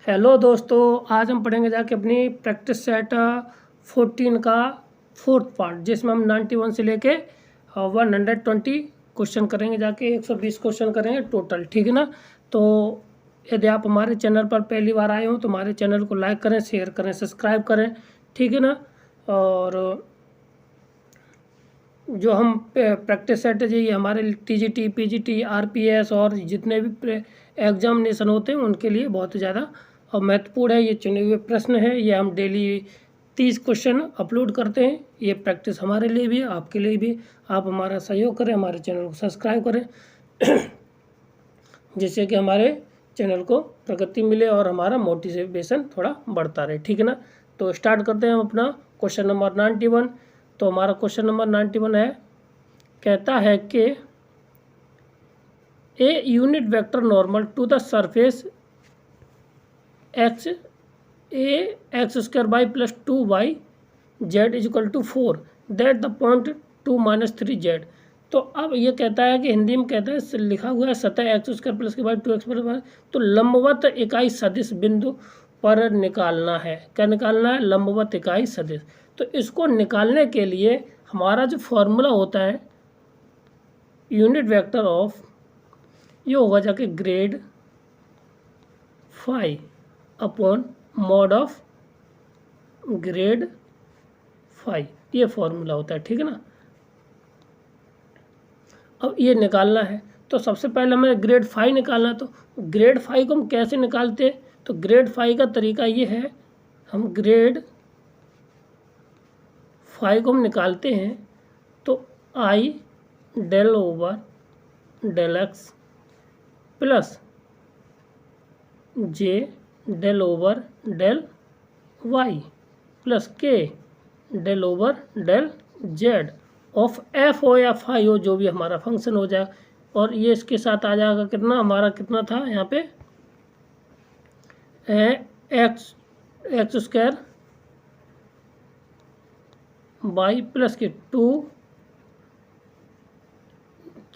Hello दोस्तों, आज हम पढ़ेंगे जाके अपनी प्रैक्टिस सेट 14 का फोर्थ पार्ट, जिसमें हम 91 से लेके 120 क्वेश्चन करेंगे। जाके 120 क्वेश्चन करेंगे टोटल, ठीक है ना। तो यदि आप हमारे चैनल पर पहली बार आए हो तो हमारे चैनल को लाइक करें, शेयर करें, सब्सक्राइब करें, ठीक है ना। और जो हम प्रैक्टिस सेट है ये हमारे टीजीटी, पीजीटी, आरपीएस और जितने भी एग्जामिनेशन होते हैं उनके लिए बहुत ही ज़्यादा और महत्वपूर्ण है। ये चुने हुए प्रश्न है, ये हम डेली 30 क्वेश्चन अपलोड करते हैं। ये प्रैक्टिस हमारे लिए भी है, आपके लिए भी। आप हमारा सहयोग करें, हमारे चैनल को सब्सक्राइब करें जिससे कि हमारे चैनल को प्रगति मिले और हमारा मोटिवेशन थोड़ा बढ़ता रहे, ठीक है ना। तो स्टार्ट करते हैं हम अपना क्वेश्चन नंबर 91। तो हमारा क्वेश्चन नंबर 91 है, कहता है कि a unit vector normal to the surface x a x square by plus 2y z is equal to 4 that the point 2-3z। तो अब ये कहता है कि हिंदी में कहता है, लिखा हुआ है सतह एक्स स्क्वायर प्लस के बाद 2x प्लस, तो लंबवत इकाई सदिश बिंदु पर निकालना है। क्या निकालना है? लंबवत इकाई सदिश। तो इसको निकालने के लिए हमारा जो फॉर्मूला होता है यूनिट वेक्टर ऑफ, ये होगा जाके grad phi upon mod of grad phi, ये फॉर्मूला होता है, ठीक है ना। अब ये निकालना है तो सबसे पहले हमें ग्रेड फाई निकालना है। तो ग्रेड फाई को हम कैसे निकालते हैं? तो ग्रेड फाई का तरीका ये है, हम ग्रेड फाई को हम निकालते हैं तो i del over del x plus j del over del y plus k del over del z of f हो या फाई हो, जो भी हमारा फंक्शन हो जाए। और ये इसके साथ आ जाएगा कितना, हमारा कितना था यहाँ पे एक्स स्क्वायर बाई प्लस के 2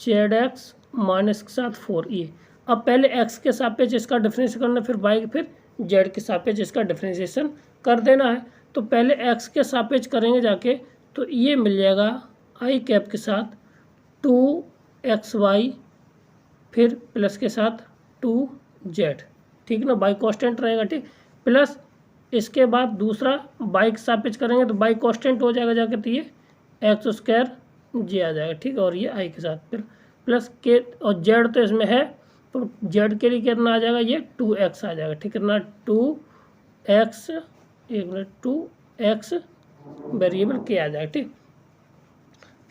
जेड एक्स माइनस के साथ 4 ये। अब पहले x के सापेक्ष इसका डिफरेंशिएशन करना, फिर y फिर z के सापेक्ष इसका डिफरेंशिएशन कर देना है। तो पहले x के सापेक्ष करेंगे जाके, तो ये मिल जाएगा i कैप के साथ 2xy फिर प्लस के साथ 2z, ठीक ना, y कांस्टेंट रहेगा, ठीक। प्लस इसके बाद दूसरा y के सापेक्ष करेंगे तो y कांस्टेंट हो जाएगा जाके, तो ये एक्स स्क्वायर जे आ जाएगा, ठीक है। और ये i के साथ फिर प्लस के, और z तो इसमें है तो z के लिए कितना आ जाएगा, ये 2x आ जाएगा, ठीक है ना। 2x, एक मिनट, 2x वेरिएबल के आ जाएगा, ठीक।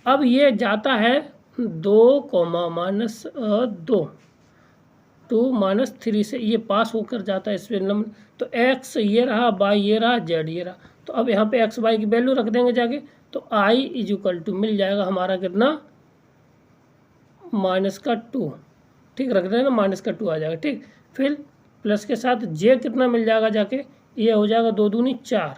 अब ये जाता है 2, -2 -2 -3 से ये पास होकर जाता है इसमें नंबर। तो x ये रहा, y ये रहा, z ये रहा। तो अब यहाँ पे x y की वैल्यू रख देंगे जाके, तो i इज इक्वल टू मिल जाएगा हमारा कितना, -2, ठीक, रख देना, -2 आ जाएगा, ठीक। फिर प्लस के साथ j कितना मिल जाएगा जाके, ये हो जाएगा 2 दूनी 4,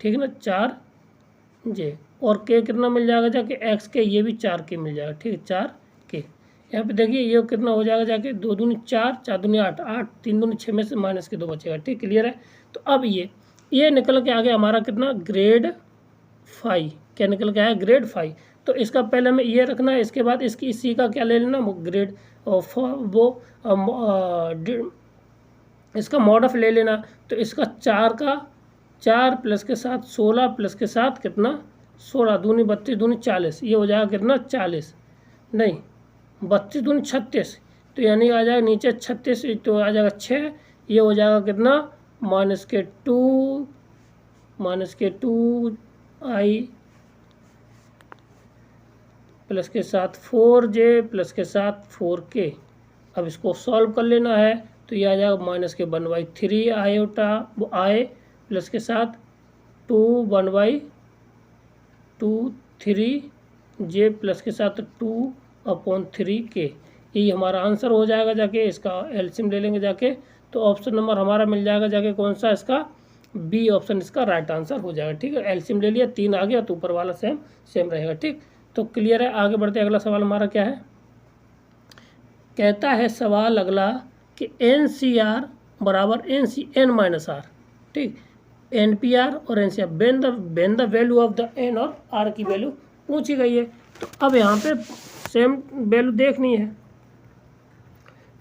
ठीक है ना, 4j। और k कितना मिल जाएगा जाके, x के, ये भी 4k मिल जाएगा, ठीक, 4k। यहाँ पे देखिए ये कितना हो जाएगा जाके, 2 दूनी 4, 4 दूनी 8, 8 3 दूनी 6 में से माइनस के 2 बचेगा, ठीक, क्लियर है। तो अब ये निकल के आ गया हमारा कितना, ग्रेड फाई। क्या निकल के आया? Grad phi. तो इसका पहले हमें ये रखना है, इसके बाद इसकी इसी का क्या ले लेना, वो ग्रेड इसका मॉड ऑफ ले लेना। तो इसका 4 प्लस के साथ 16 प्लस के साथ कितना, 16 दूनी 32 दूनी 40, ये हो जाएगा कितना, 40 नहीं 32 दूनी 36, तो यानी आ जाएगा नीचे 36, तो आ जाएगा 6, ये हो जाएगा कितना, -2 आई प्लस के साथ 4j प्लस के साथ 4k। अब इसको सॉल्व कर लेना है तो ये आ जाएगा -1/3 आयोटा i प्लस के साथ 1/2 3j प्लस के साथ 2/3k। यही हमारा आंसर हो जाएगा जाके। इसका एलसीएम ले लेंगे जाके, तो ऑप्शन नंबर हमारा मिल जाएगा जाके कौन सा, इसका बी ऑप्शन इसका राइट आंसर हो जाएगा, ठीक है। एलसीएम ले लिया, 3 आ गया तो ऊपर वाला सेम रहेगा, ठीक। तो क्लियर है, आगे बढ़ते हैं। अगला सवाल हमारा क्या है, कहता है सवाल अगला कि NCR बराबर एन माइनस आर, ठीक, एन पी आर और N C R, when the value of the N और आर की वैल्यू पूछी गई है। तो अब यहाँ पे सेम वैल्यू देखनी है।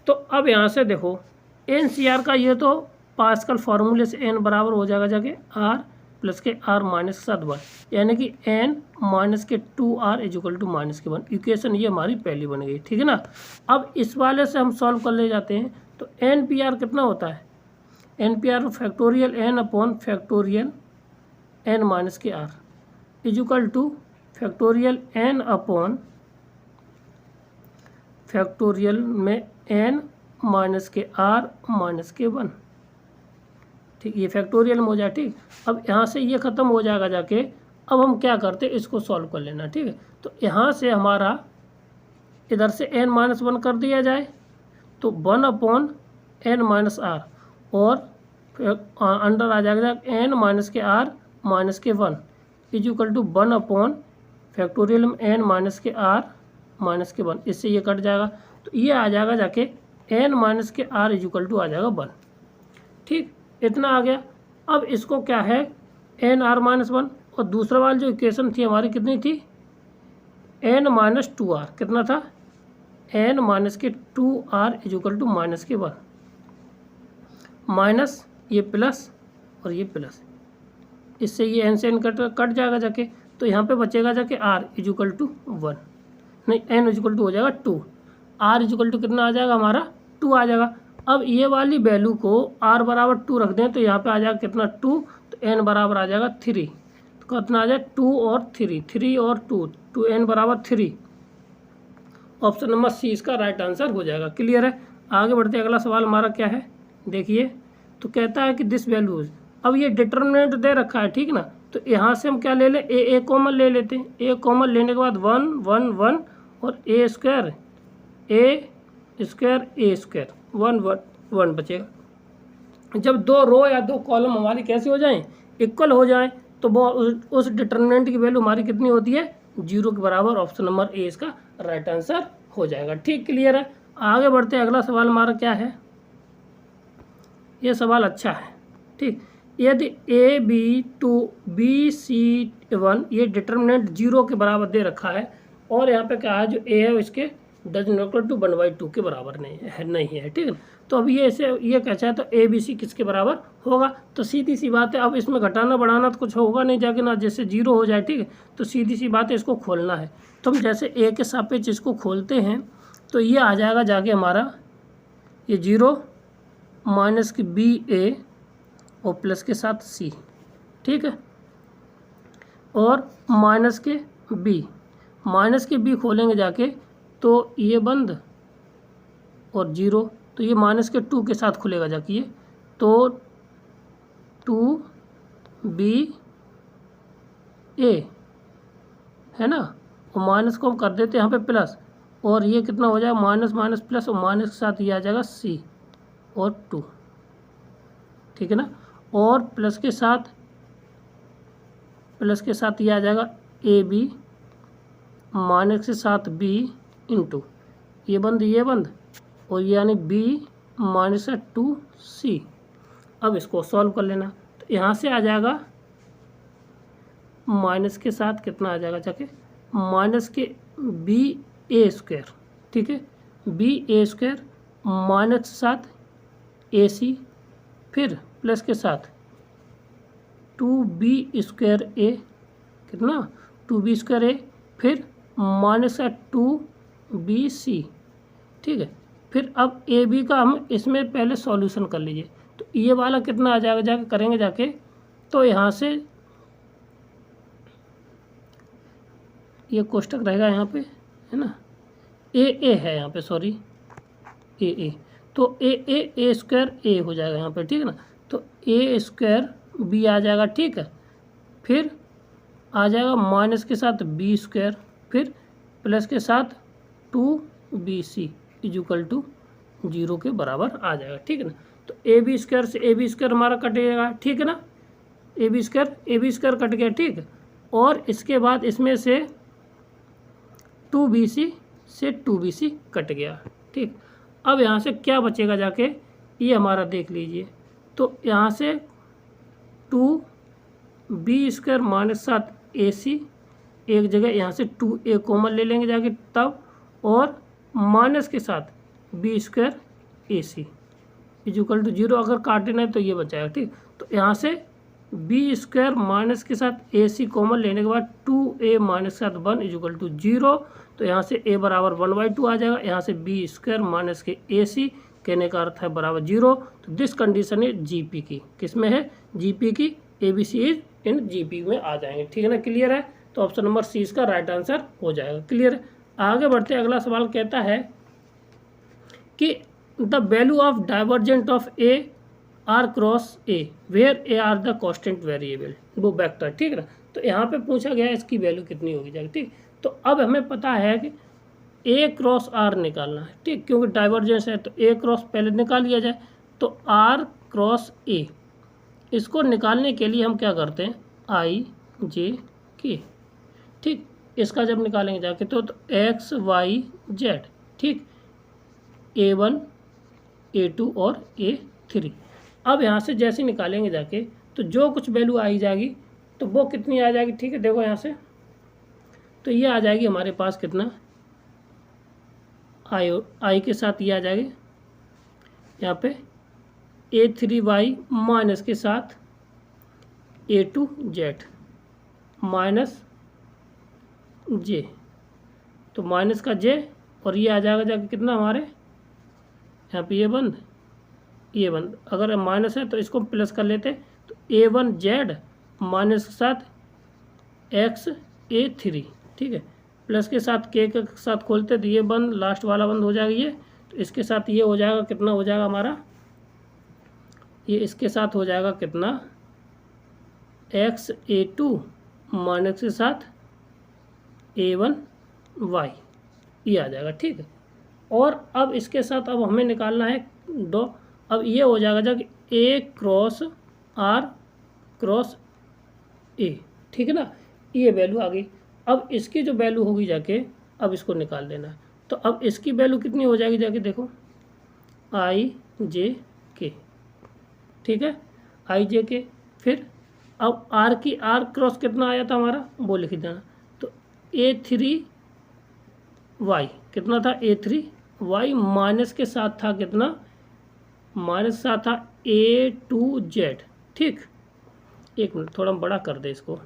तो अब यहाँ से देखो एन सी आर का ये तो पास्कल फार्मूले से एन बराबर हो जाएगा जाके आर प्लस के आर माइनस के साथ 1, यानी कि एन माइनस के 2r इजिकल टू माइनस के 1। इक्वेशन ये हमारी पहली बन गई, ठीक है ना। अब इस वाले से हम सॉल्व कर ले जाते हैं। तो एन पी आर कितना होता है, n P r factorial n upon factorial n minus के r equal to factorial n upon factorial में एन माइनस के आर माइनस के 1, ठीक, ये फैक्टोरियल में हो जाए, ठीक। अब यहाँ से ये ख़त्म हो जाएगा जाके। अब हम क्या करते हैं, इसको सॉल्व कर लेना, ठीक है। तो यहाँ से हमारा इधर से n माइनस 1 कर दिया जाए तो 1 अपॉन एन माइनस आर, और अंडर आ जाएगा n माइनस के आर माइनस के 1 is equal to 1 upon factorial में n माइनस के आर माइनस के 1। इससे ये कट जाएगा तो ये आ जाएगा जाके n माइनस के आर इज इक्वल टू आ जाएगा 1, ठीक, इतना आ गया। अब इसको क्या है एन आर माइनस 1, और दूसरा वाली जो इक्वेशन थी हमारी कितनी थी, एन माइनस 2r, कितना था, एन माइनस के 2r is equal to minus के 1, माइनस ये प्लस और ये प्लस, इससे ये एन से एन कट जाएगा जाके। तो यहाँ पे बचेगा जाके r इज इक्वल टू 1, नहीं एन इज इक्वल टू हो जाएगा 2, r इज इक्वल टू कितना आ जाएगा हमारा 2 आ जाएगा। अब ये वाली वैल्यू को r बराबर 2 रख दें तो यहाँ पे आ जाएगा कितना 2, तो n बराबर आ जाएगा 3, तो कितना आ जाएगा 2 और 3, 3 और 2, 2n बराबर 3। ऑप्शन नंबर सी इसका राइट आंसर हो जाएगा। क्लियर है। आगे बढ़ते हैं, अगला सवाल हमारा क्या है देखिए। तो कहता है कि दिस वैल्यूज, अब ये डिटर्मिनेंट दे रखा है, ठीक ना। तो यहाँ से हम क्या ले लें, ए कॉमन ले लेते हैं। ए कॉमन लेने के बाद 1 1 1 और ए स्क्वायर 1 1 1 बचेगा। जब दो रो या दो कॉलम हमारी कैसे हो जाएं, इक्वल हो जाएं, तो वो उस डिटर्मिनेंट की वैल्यू हमारी कितनी होती है, 0 के बराबर। ऑप्शन नंबर ए इसका राइट आंसर हो जाएगा। ठीक, क्लियर है। आगे बढ़ते हैं, अगला सवाल हमारा क्या है, ये सवाल अच्छा है, ठीक। यदि A B to B C 1 ये डिटर्मिनेंट 0 के बराबर दे रखा है, और यहाँ पे क्या है जो ए है इसके डज नॉट इक्वल टू 1/2 के बराबर नहीं है, ठीक है। तो अब ये कहता है तो ए बी सी किसके बराबर होगा, तो सीधी सी बात है। अब इसमें घटाना बढ़ाना तो कुछ होगा नहीं जाके ना, जैसे 0 हो जाए, ठीक है। तो सीधी सी बात है, इसको खोलना है। तो हम जैसे ए के सापेक्ष इसको खोलते हैं तो ये आ जाएगा जाके हमारा ये 0 माइनस की बी ए और प्लस के साथ सी, ठीक है, और माइनस के बी खोलेंगे जाके तो ये बंद और 0, तो ये माइनस के 2 के साथ खुलेगा जाके ये, तो 2b a है ना, और माइनस को हम कर देते हैं यहाँ पे प्लस, और ये कितना हो जाएगा माइनस माइनस प्लस, और माइनस के साथ ये आ जाएगा c और 2, ठीक है ना, और प्लस के साथ ये आ जाएगा ए बी, माइनस के साथ b इंटू ये बंद और यानी b माइनस 2c। अब इसको सॉल्व कर लेना, तो यहाँ से आ जाएगा माइनस के साथ कितना आ जाएगा जाके माइनस के बी ए स्क्वायर, ठीक है, बी ए स्क्वायर माइनस के साथ ए सी, फिर प्लस के साथ 2b स्क्वायर ए, कितना 2b स्क्वायर ए, फिर माइनस 2bc, ठीक है। फिर अब ए बी का हम इसमें पहले सॉल्यूशन कर लीजिए, तो ये वाला कितना आ जाएगा जाके करेंगे जाके, तो यहाँ से ये कोष्टक रहेगा यहाँ पे, है ना, ए है यहाँ पे, सॉरी ए, तो ए स्क्वायर ए हो जाएगा यहाँ पे, ठीक है ना। तो ए स्क्वायर बी आ जाएगा, ठीक है, फिर आ जाएगा माइनस के साथ बी स्क्वायर, फिर प्लस के साथ 2bc इज इक्वल टू 0 के बराबर आ जाएगा, ठीक है ना। तो ए बी स्क्वायर से ए बी स्क्वायर हमारा कटेगा, ठीक है ना, ए बी स्क्वायर कट गया, ठीक है। और इसके बाद इसमें से 2bc से 2bc कट गया, ठीक। अब यहाँ से क्या बचेगा जाके, ये हमारा देख लीजिए। तो यहाँ से 2b² माइनस 7 AC, एक जगह यहाँ से 2a कॉमन ले लेंगे जाके तब, और माइनस के साथ b² AC इक्वल टू 0। अगर काटना है तो ये बचाएगा, ठीक। तो यहाँ से b² माइनस के साथ AC कॉमन लेने के बाद 2a माइनस 7 1 इक्वल टू 0। तो यहाँ से a बराबर 1/2 आ जाएगा, यहाँ से b² माइनस के AC कहने का अर्थ है बराबर 0। तो दिस कंडीशन है GP की, किस में है? GP की। ABC इज इन GP में आ जाएंगे, ठीक है ना। क्लियर है? तो ऑप्शन नंबर C इसका राइट आंसर हो जाएगा। क्लियर है? आगे बढ़ते अगला सवाल कहता है कि the value of divergent of A R cross A where A are the constant variable वो वेक्टर, ठीक है ना। तो यहाँ पे पूछा गया है इसकी वैल्यू कितनी होगी जाएगी, ठीक। तो अब हमें पता है कि A क्रॉस R निकालना है, ठीक, क्योंकि डाइवर्जेंस है। तो A क्रॉस पहले निकाल लिया जाए। तो R क्रॉस A, इसको निकालने के लिए हम क्या करते हैं? I J K, ठीक। इसका जब निकालेंगे जाके तो X Y Z, ठीक, A1 A2 और A3। अब यहाँ से जैसे निकालेंगे जाके तो जो कुछ वैल्यू आई जाएगी तो वो कितनी आ जाएगी, ठीक है। देखो यहाँ से तो ये आ जाएगी हमारे पास कितना, आई के साथ ये आ जाएगी यहाँ पे A3Y माइनस के साथ A2Z माइनस J, तो माइनस का J, और ये आ जाएगा जाके कितना हमारे यहाँ पे ये बंद, ये बंद। अगर माइनस है तो इसको प्लस कर लेते, तो A1Z माइनस के साथ X A3, ठीक है, प्लस के साथ K के साथ खोलते तो ये बंद, लास्ट वाला बंद हो जाएगा ये। तो इसके साथ ये हो जाएगा कितना हो जाएगा हमारा, ये इसके साथ हो जाएगा कितना X A2 माइनस के साथ A1Y, ये आ जाएगा, ठीक है। और अब इसके साथ अब हमें निकालना है दो, अब ये हो जाएगा जब A cross R cross A, ठीक है ना। ये वैल्यू आ गई। अब इसकी जो वैल्यू होगी जाके अब इसको निकाल देना है। तो अब इसकी वैल्यू कितनी हो जाएगी जाके देखो, IJK, ठीक है, IJK। फिर अब R की R क्रॉस कितना आया था हमारा वो लिख देना। तो A3Y कितना था, A3Y माइनस के साथ था कितना, माइनस के साथ था A2Z, ठीक। एक मिनट थोड़ा बड़ा कर दे इसको,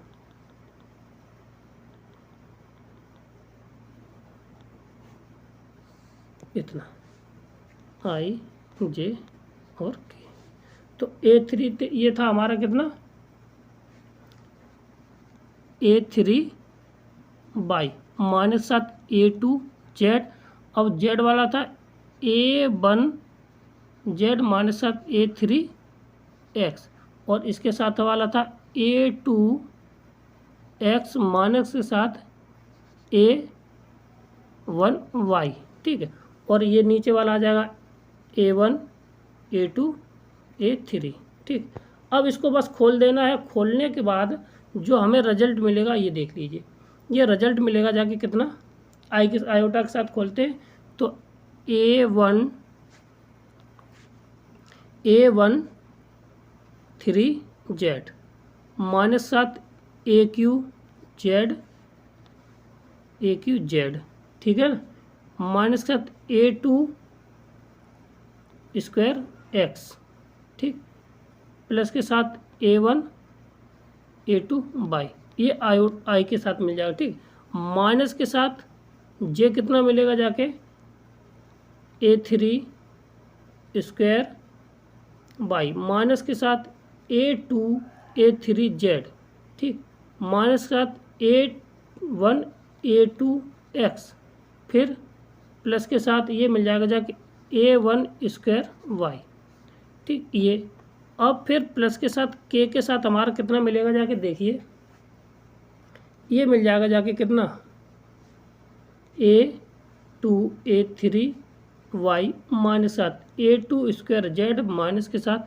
इतना IJ और K। तो A3 ये था हमारा कितना, A3Y माइनस साथ A2Z। अब Z वाला था A1Z माइनस साथ A3X, और इसके साथ वाला था A2X माइनस के साथ A1Y, ठीक है। और ये नीचे वाला आ जाएगा A1 A2 A3, ठीक। अब इसको बस खोल देना है। खोलने के बाद जो हमें रिजल्ट मिलेगा ये देख लीजिए, ये रिजल्ट मिलेगा जाके कितना, आयोटा के साथ खोलते हैं तो A1 3Z माइनस साथ AQZ, ठीक है ना, माइनस के साथ A2² X, ठीक, प्लस के साथ A1 A2Y, ये आई के साथ मिल जाएगा, ठीक। माइनस के साथ J कितना मिलेगा जाके A3² Y माइनस के साथ A2 A3Z, ठीक, माइनस के साथ A1 A2X, फिर प्लस के साथ ये मिल जाएगा जाके A1² Y, ठीक। ये अब फिर प्लस के साथ K के साथ हमारा कितना मिलेगा जाके देखिए, ये मिल जाएगा जाके कितना A2 A3Y माइनस साथ A2² माइनस के साथ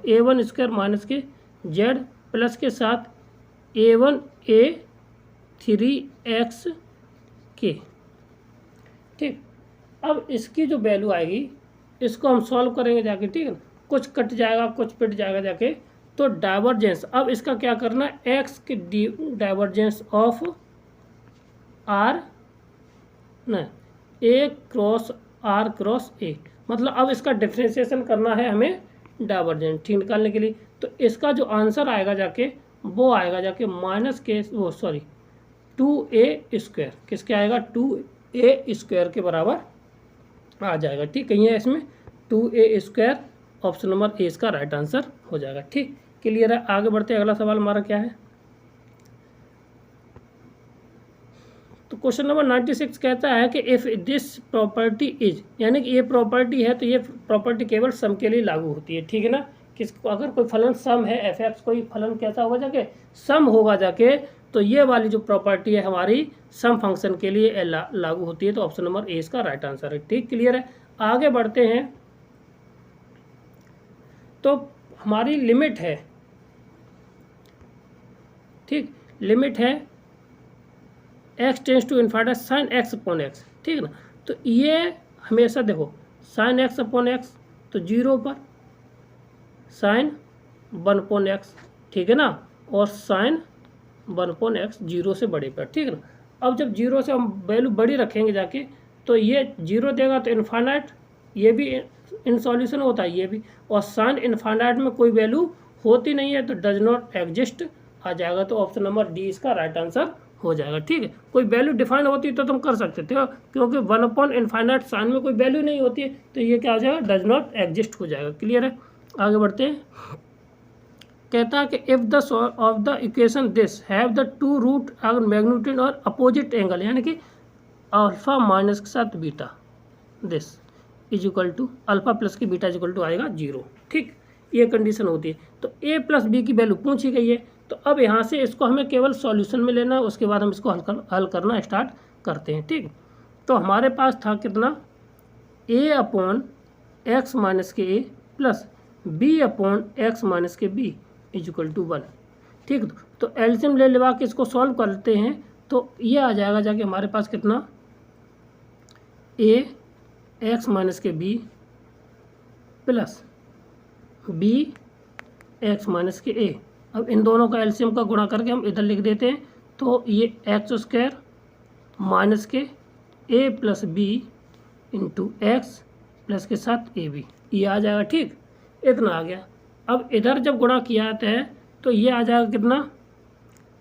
A1² माइनस के Z प्लस के साथ A1 A3X K, ठीक। अब इसकी जो वैल्यू आएगी इसको हम सॉल्व करेंगे जाके, ठीक है ना, कुछ कट जाएगा कुछ पिट जाएगा जाके, तो डाइवर्जेंस, अब इसका क्या करना है, एक्स की डाइवर्जेंस ऑफ आर न ए क्रॉस आर क्रॉस ए, मतलब अब इसका डिफ्रेंशिएशन करना है हमें डाइवर्जेंस ठीक निकालने के लिए। तो इसका जो आंसर आएगा जाके वो आएगा जाके माइनस के वो सॉरी 2a², किसके आएगा 2a² के बराबर आ जाएगा, ठीक कहीं है इसमें 2a², ऑप्शन नंबर ए इसका राइट आंसर हो जाएगा। ठीक क्लियर है, आगे बढ़ते हैं, अगला सवाल हमारा क्या है। तो क्वेश्चन नंबर 96 कहता है कि इफ़ दिस प्रॉपर्टी इज, यानी कि ये प्रॉपर्टी है तो ये प्रॉपर्टी केवल सम के लिए लागू होती है, ठीक है ना, किसको अगर कोई फलन सम है, एफ एक्स कोई फलन कैसा होगा जाके सम होगा जाके, तो ये वाली जो प्रॉपर्टी है हमारी सम फंक्शन के लिए लागू होती है, तो ऑप्शन नंबर ए इसका राइट आंसर है। ठीक क्लियर है, आगे बढ़ते हैं। तो हमारी लिमिट है, ठीक लिमिट है x tends to infinite sine x upon x, ठीक है ना, तो ये हमेशा देखो साइन एक्स अपॉन एक्स तो 0 पर, साइन 1 अपॉन एक्स, ठीक है ना, और साइन 1 अपॉन एक्स 0 से बड़े पर, ठीक है ना। अब जब 0 से हम वैल्यू बड़ी रखेंगे जाके तो ये 0 देगा तो इन्फाइनाइट, ये भी इन सॉल्यूशन होता है ये भी, और साइन इन्फाइनाइट में कोई वैल्यू होती नहीं है तो डज नॉट एग्जिस्ट आ जाएगा, तो ऑप्शन नंबर डी इसका राइट आंसर हो जाएगा। ठीक है, कोई वैल्यू डिफाइन होती है तो तुम कर सकते थे, क्योंकि 1 अपॉन इन्फाइनाइट साइन में कोई वैल्यू नहीं होती है तो ये क्या हो जाएगा, डज नॉट एग्जिस्ट हो जाएगा। क्लियर है, आगे बढ़ते हैं। कहता है कि if the of the equation this have the two root अगर मैग्नीट्यूड और अपोजिट एंगल, यानी कि अल्फा माइनस के साथ beta, this is equal to alpha plus की बीटा इज इक्वल टू आएगा 0, ठीक ये कंडीशन होती है। तो a प्लस बी की वैल्यू पूछी गई है, तो अब यहाँ से इसको हमें केवल सॉल्यूशन में लेना है, उसके बाद हम इसको हल करना स्टार्ट करते हैं। ठीक, तो हमारे पास था कितना, a अपॉन एक्स माइनस के a plus b upon x minus के बी इज इक्वल टू 1। ठीक, तो एलसीएम ले लेवा के इसको सॉल्व करते हैं तो ये आ जाएगा जाके हमारे पास कितना, a एक्स माइनस के B plus b x minus के ए। अब इन दोनों का एलसीएम का गुणा करके हम इधर लिख देते हैं, तो ये x² माइनस के a plus B into x plus के साथ ए बी, ये आ जाएगा। ठीक, इतना आ गया। अब इधर जब गुणा किया जाता है तो ये आ जाएगा कितना,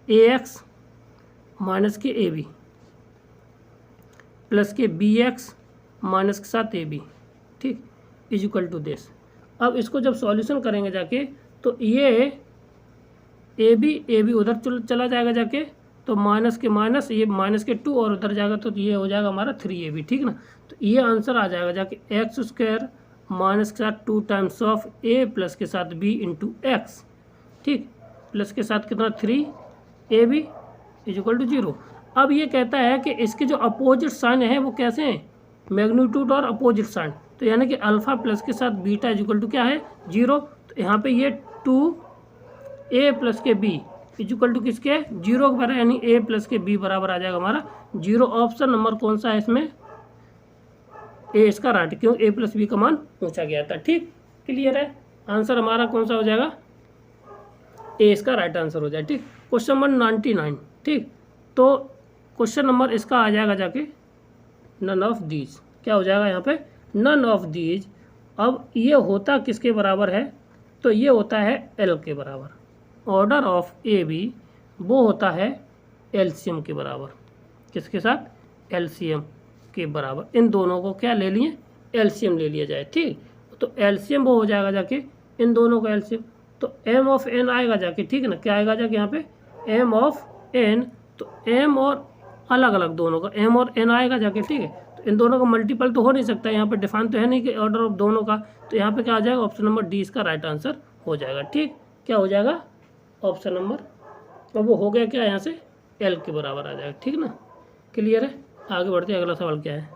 ax माइनस के ए बी प्लस के बी एक्स माइनस के साथ ए बी, ठीक इज इक्वल टू दिस। अब इसको जब सॉल्यूशन करेंगे जाके तो ये ए बी उधर चला जाएगा जाके, तो माइनस के माइनस ये माइनस के 2 और उधर जाएगा तो ये हो जाएगा हमारा 3ab, ठीक ना। तो ये आंसर आ जाएगा जाके x² माइनस के साथ 2 टाइम्स ऑफ a प्लस के साथ b इंटू एक्स, ठीक प्लस के साथ कितना 3ab इज इक्वल टू 0। अब ये कहता है कि इसके जो अपोजिट साइन है वो कैसे हैं, मैग्नीट्यूड और अपोजिट साइन, तो यानी कि अल्फा प्लस के साथ बीटा इज इक्वल टू क्या है 0। तो यहाँ पे ये 2a प्लस के b इज इक्वल टू किसके 0 के बराबर, यानी a प्लस के b बराबर आ जाएगा हमारा 0। ऑप्शन नंबर कौन सा है इसमें, ए इसका राइट, क्यों a प्लस बी का मान पूछा गया था। ठीक क्लियर है, आंसर हमारा कौन सा हो जाएगा, ए इसका राइट आंसर हो जाए। ठीक, क्वेश्चन नंबर 99। ठीक, तो क्वेश्चन नंबर इसका आ जाएगा जाके नन ऑफ दीज, क्या हो जाएगा यहाँ पे नन ऑफ दीज। अब ये होता किसके बराबर है, तो ये होता है एल के बराबर, ऑर्डर ऑफ ए बी वो होता है एलसीएम के बराबर, किसके साथ एलसीएम के बराबर। इन दोनों को क्या ले लिए, एलसीएम ले लिया जाए। ठीक, तो एलसीएम वो हो जाएगा जाके इन दोनों का एलसीएम, तो एम ऑफ एन आएगा जाके, ठीक है ना, क्या आएगा जाके यहाँ पे एम ऑफ एन, तो एम और अलग अलग दोनों का एम और एन आएगा जाके। ठीक है, तो इन दोनों का मल्टीपल तो हो नहीं सकता, यहाँ पे डिफाइन तो है नहीं कि ऑर्डर ऑफ दोनों का, तो यहाँ पे क्या आ जाएगा ऑप्शन नंबर डी इसका राइट आंसर हो जाएगा। ठीक, क्या हो जाएगा ऑप्शन नंबर, अब वो हो गया क्या यहाँ से एल के बराबर आ जाएगा। ठीक ना, क्लियर है, आगे बढ़ते हैं। अगला सवाल क्या है,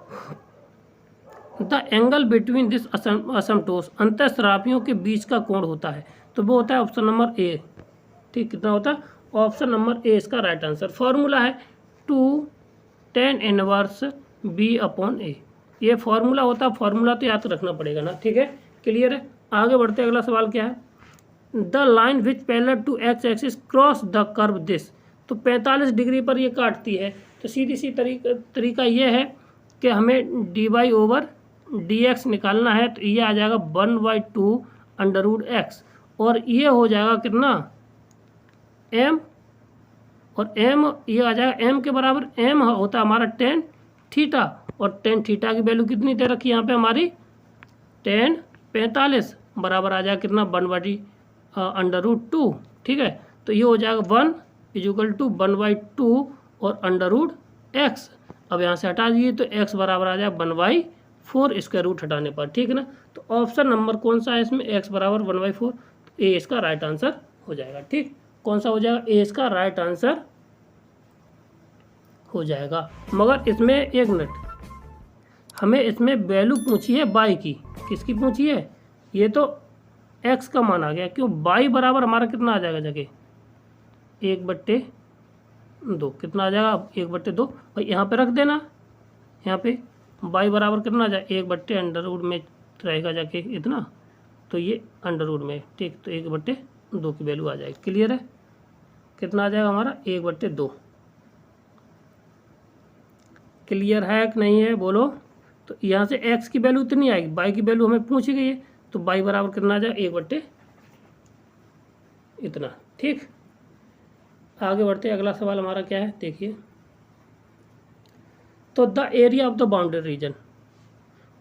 द एंगल बिटवीन दिस असमटोस, अंतःस्रावियों के बीच का कोण होता है, तो वो होता है ऑप्शन नंबर ए। ठीक, कितना होता है ऑप्शन नंबर ए इसका राइट आंसर। फॉर्मूला है 2 tan इनवर्स बी अपॉन ए, ये फॉर्मूला होता है, फॉर्मूला तो याद रखना पड़ेगा ना, ठीक है, क्लियर है। आगे बढ़ते अगला सवाल क्या है, the line which parallel to x axis cross the curve this. तो 45 डिग्री पर ये काटती है, तो सीधी सी तरीका ये है कि हमें D Y over D X निकालना है। तो ये आ जाएगा 1/2 अंडर रूट एक्स, और ये हो जाएगा कितना, एम, और एम ये आ जाएगा एम के बराबर, एम होता है हमारा टेन थीटा, और टेन थीटा की वैल्यू कितनी दे रखी है यहाँ पे हमारी, टेन 45, बराबर आ जाएगा कितना, 1/2 अंडर रूट 2, ठीक है। तो ये हो जाएगा 1 = 1/2 और अंडर रूट एक्स। अब यहाँ से हटा दीजिए तो एक्स बराबर आ जाएगा 1/4 स्क्वायर रूट हटाने पर, ठीक है ना। तो ऑप्शन नंबर कौन सा है इसमें, एक्स बराबर 1/4, तो ए इसका राइट आंसर हो जाएगा, ठीक। कौन सा हो जाएगा, ए इसका राइट आंसर हो जाएगा। मगर इसमें एक मिनट, हमें इसमें वैल्यू पूछी है बाई की, किसकी पूछी है, ये तो एक्स का मान आ गया, क्यों, बाई बराबर हमारा कितना आ जाएगा जगह, 1/2, कितना आ जाएगा 1/2, भाई यहाँ पे रख देना, यहाँ पे बाई बराबर कितना आ जाएगा, 1/, अंडर रूट में रहेगा जाके इतना, तो ये अंडर रूट में, ठीक, तो 1/2 की वैल्यू आ जाएगी, क्लियर है। कितना आ जाएगा हमारा 1/2, क्लियर है कि नहीं है बोलो। तो यहाँ से x की वैल्यू इतनी आएगी, बाई की वैल्यू हमें पूछी गई है, तो बाई बराबर कितना आ जाएगा, 1/, इतना, ठीक। आगे बढ़ते अगला सवाल हमारा क्या है, देखिए, तो the area of the boundary region,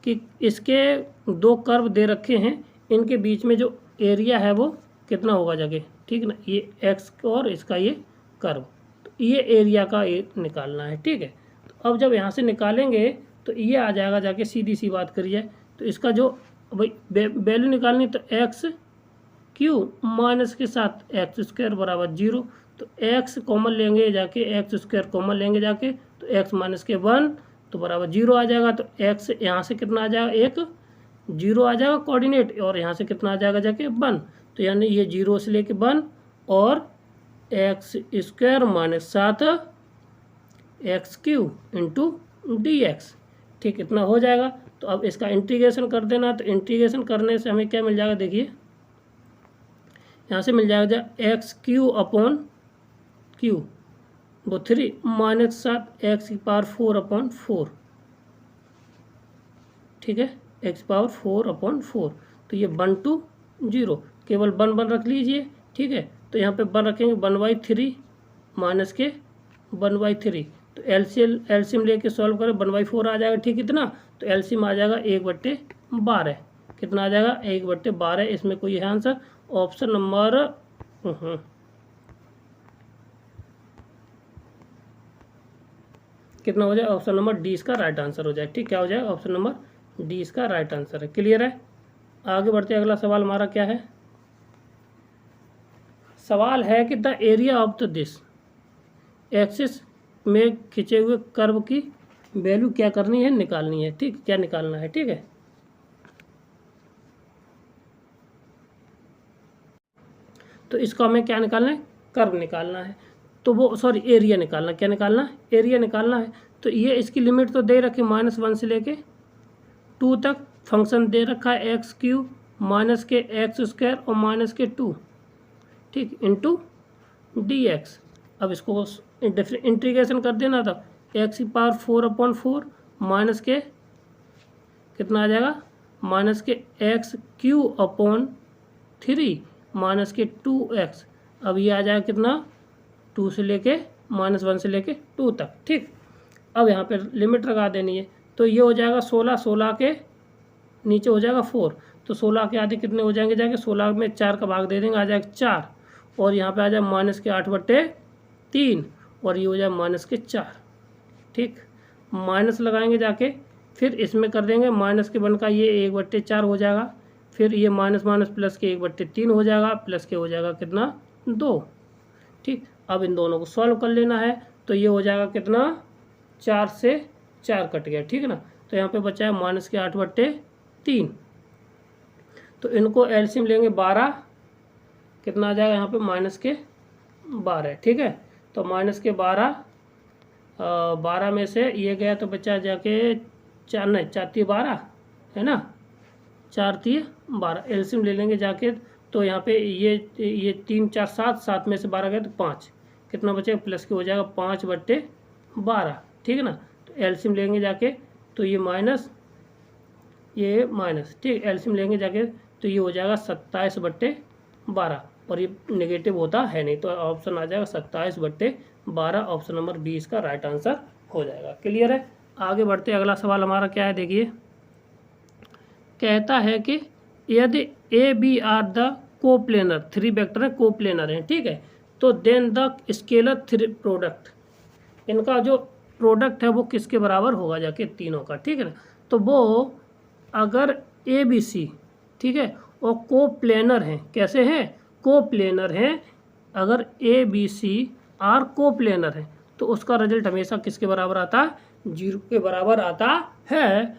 कि इसके दो कर्व दे रखे हैं, इनके बीच में जो एरिया है वो कितना होगा जगह, ठीक ना, ये x और इसका ये कर्व, तो ये एरिया का ये निकालना है, ठीक है। तो अब जब यहाँ से निकालेंगे तो ये आ जाएगा जाके, सीधी सी बात करिए, तो इसका जो भाई वैल्यू निकालनी, तो एक्स क्यू माइनस के साथ एक्स स्क्वायर बराबर 0, तो एक्स कॉमन लेंगे जाके, एक्स स्क्वायर कॉमन लेंगे जाके, तो एक्स माइनस के 1 तो बराबर 0 आ जाएगा। तो एक्स यहाँ से कितना आ जाएगा, एक 0 आ जाएगा कोऑर्डिनेट, और यहाँ से कितना आ जाएगा जाके 1, तो यानी ये 0 से लेके 1, और x square minus 7 x Q into D x, ठीक, इतना हो जाएगा। तो अब इसका इंटीग्रेशन कर देना, तो इंटीग्रेशन करने से हमें क्या मिल जाएगा, देखिए यहाँ से मिल जाएगा एक्स क्यू अपॉन क्यू वो 3 माइनस 7 एक्स की पावर 4/4, ठीक है, एक्स पावर 4/4, तो ये 1 to 0, केवल 1 रख लीजिए, ठीक है। तो यहाँ पे 1 रखेंगे, 1/3 माइनस के 1/3, तो एलसीएम लेके सॉल्व करें, 1/4 आ जाएगा, ठीक, इतना। तो एलसीएम आ जाएगा 1/12, कितना आ जाएगा 1/12, इसमें कोई है आंसर, ऑप्शन नंबर कितना हो जाए, ऑप्शन नंबर डी इसका राइट आंसर हो जाए, ठीक, क्या हो जाए, ऑप्शन नंबर डी इसका राइट आंसर है, क्लियर है। आगे बढ़ते अगला सवाल हमारा क्या है, सवाल है कि the area of the this axis में खिंचे हुए कर्व की वैल्यू क्या करनी है, निकालनी है, ठीक, क्या निकालना है, ठीक है। तो इसको हमें क्या निकालना है, कर्व निकालना है, तो वो सॉरी एरिया निकालना, क्या निकालना है, एरिया निकालना है। तो ये इसकी लिमिट तो दे रखी -1 से लेके 2 तक, फंक्शन दे रखा है एक्स क्यू माइनस के एक्स स्क्वायर और माइनस के 2, ठीक, इंटू डी एक्स। अब इसको इंटीग्रेशन कर देना था, एक्स की पावर 4/4 माइनस के कितना आ जाएगा, माइनस के एक्स क्यू अपॉन 3 माइनस के 2x, अब ये आ जाएगा कितना, 2 से लेके -1 से लेके 2 तक, ठीक। अब यहाँ पे लिमिट लगा देनी है, तो ये हो जाएगा 16 के नीचे हो जाएगा 4, तो 16 के आधे कितने हो जाएंगे जाके, 16 में 4 का भाग दे देंगे, आ जाएगा 4, और यहाँ पे आ जाए माइनस के 8/3, और ये हो जाए माइनस के 4, ठीक। माइनस लगाएंगे जाके, फिर इसमें कर देंगे माइनस के 1 का ये 1/4 हो जाएगा, फिर ये माइनस प्लस के 1/3 हो जाएगा, प्लस के हो जाएगा कितना 2, ठीक। अब इन दोनों को सॉल्व कर लेना है, तो ये हो जाएगा कितना, 4 से 4 कट गया, ठीक है ना। तो यहाँ पे बचा है माइनस के 8/3, तो इनको एलसीएम लेंगे 12, कितना आ जाएगा यहाँ पे माइनस के 12, ठीक है। तो माइनस के 12 में से ये गया तो बचा जाके 4 नहीं, 4 3 12 है ना, 4 3 12, एलसीएम ले लेंगे जाके। तो यहाँ पे ये 3 4 7, 7 में से 12 गए तो 5, कितना बचेगा प्लस के हो जाएगा 5/12, ठीक है ना। तो एलसीएम लेंगे जाके तो ये माइनस, ये माइनस, ठीक, एलसीएम लेंगे जाके तो ये हो जाएगा 27/12, और ये नेगेटिव होता है नहीं, तो ऑप्शन आ जाएगा 27/12, ऑप्शन नंबर 20 का राइट आंसर हो जाएगा। क्लियर है। आगे बढ़ते, अगला सवाल हमारा क्या है, देखिए कहता है कि यदि A B are the coplanar, 3 vector है, कोप्लेनर है, ठीक है, तो देन द स्केलर 3 प्रोडक्ट, इनका जो प्रोडक्ट है वो किसके बराबर होगा जाके, तीनों का, ठीक है ना। तो वो अगर ए बी सी, ठीक है, और कोप्लेनर हैं, कैसे हैं, कोप्लेनर हैं, अगर A B C are coplanar है तो उसका रिजल्ट हमेशा किसके बराबर आता है, 0 के बराबर आता है।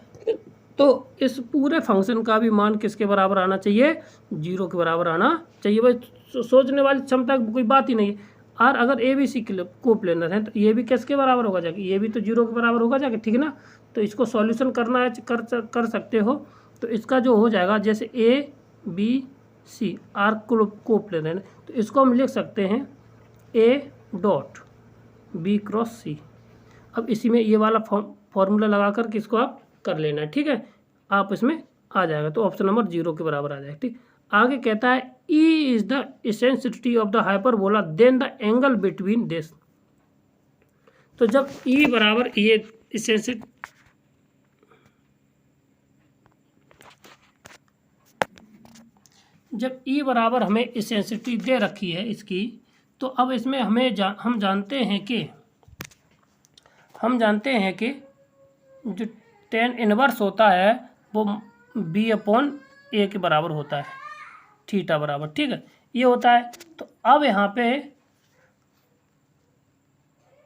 तो इस पूरे फंक्शन का भी मान किसके बराबर आना चाहिए, 0 के बराबर आना चाहिए। भाई सोचने वाली क्षमता की कोई बात ही नहीं है। और अगर ए बी सी कोप्लेनर है तो ये भी किसके बराबर होगा जाके, ये भी तो 0 के बराबर होगा जाके, ठीक है ना। तो इसको सॉल्यूशन करना है, कर सकते हो। तो इसका जो हो जाएगा, जैसे A B C are coplanar है, तो इसको हम लिख सकते हैं A dot B cross C. अब इसी में ये वाला फॉर्मूला लगा कर किसको आप कर लेना है, ठीक है, आप इसमें आ जाएगा। तो ऑप्शन नंबर 0 के बराबर आ जाएगा, ठीक। आगे कहता है E is the eccentricity of the hyperbola then the angle between this. तो जब E बराबर ये इसेंसिटी, जब E बराबर हमें इसेंसिटी दे रखी है इसकी, तो अब इसमें हम जानते हैं कि जो tan इनवर्स होता है वो B/A के बराबर होता है, थीटा बराबर, ठीक है, ये होता है। तो अब यहाँ पे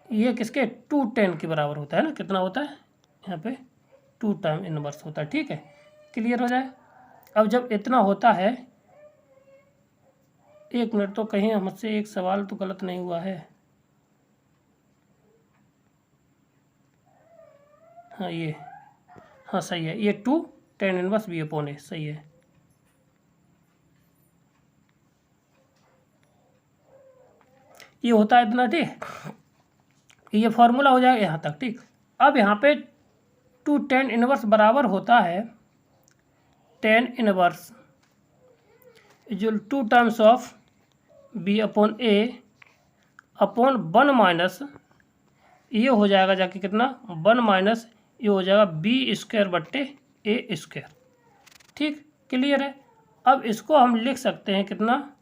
ये किसके 2 tan के बराबर होता है ना, कितना होता है यहाँ पे 2 टाइम इनवर्स होता है, ठीक है, क्लियर हो जाए। अब जब इतना होता है, 1 मिनट, तो कहीं मुझसे एक सवाल तो गलत नहीं हुआ है, हाँ ये, हाँ सही है, ये 2 tan इनवर्स B/A सही है। ये होता है इतना, ठीक, ये फॉर्मूला हो जाएगा यहाँ तक, ठीक। अब यहाँ पे 2 tan इनवर्स बराबर होता है tan इनवर्स जो 2 times of B/A upon 1 minus, ये हो जाएगा जाके कितना 1 माइनस, ये हो जाएगा B²/A², ठीक, क्लियर है। अब इसको हम लिख सकते हैं कितना,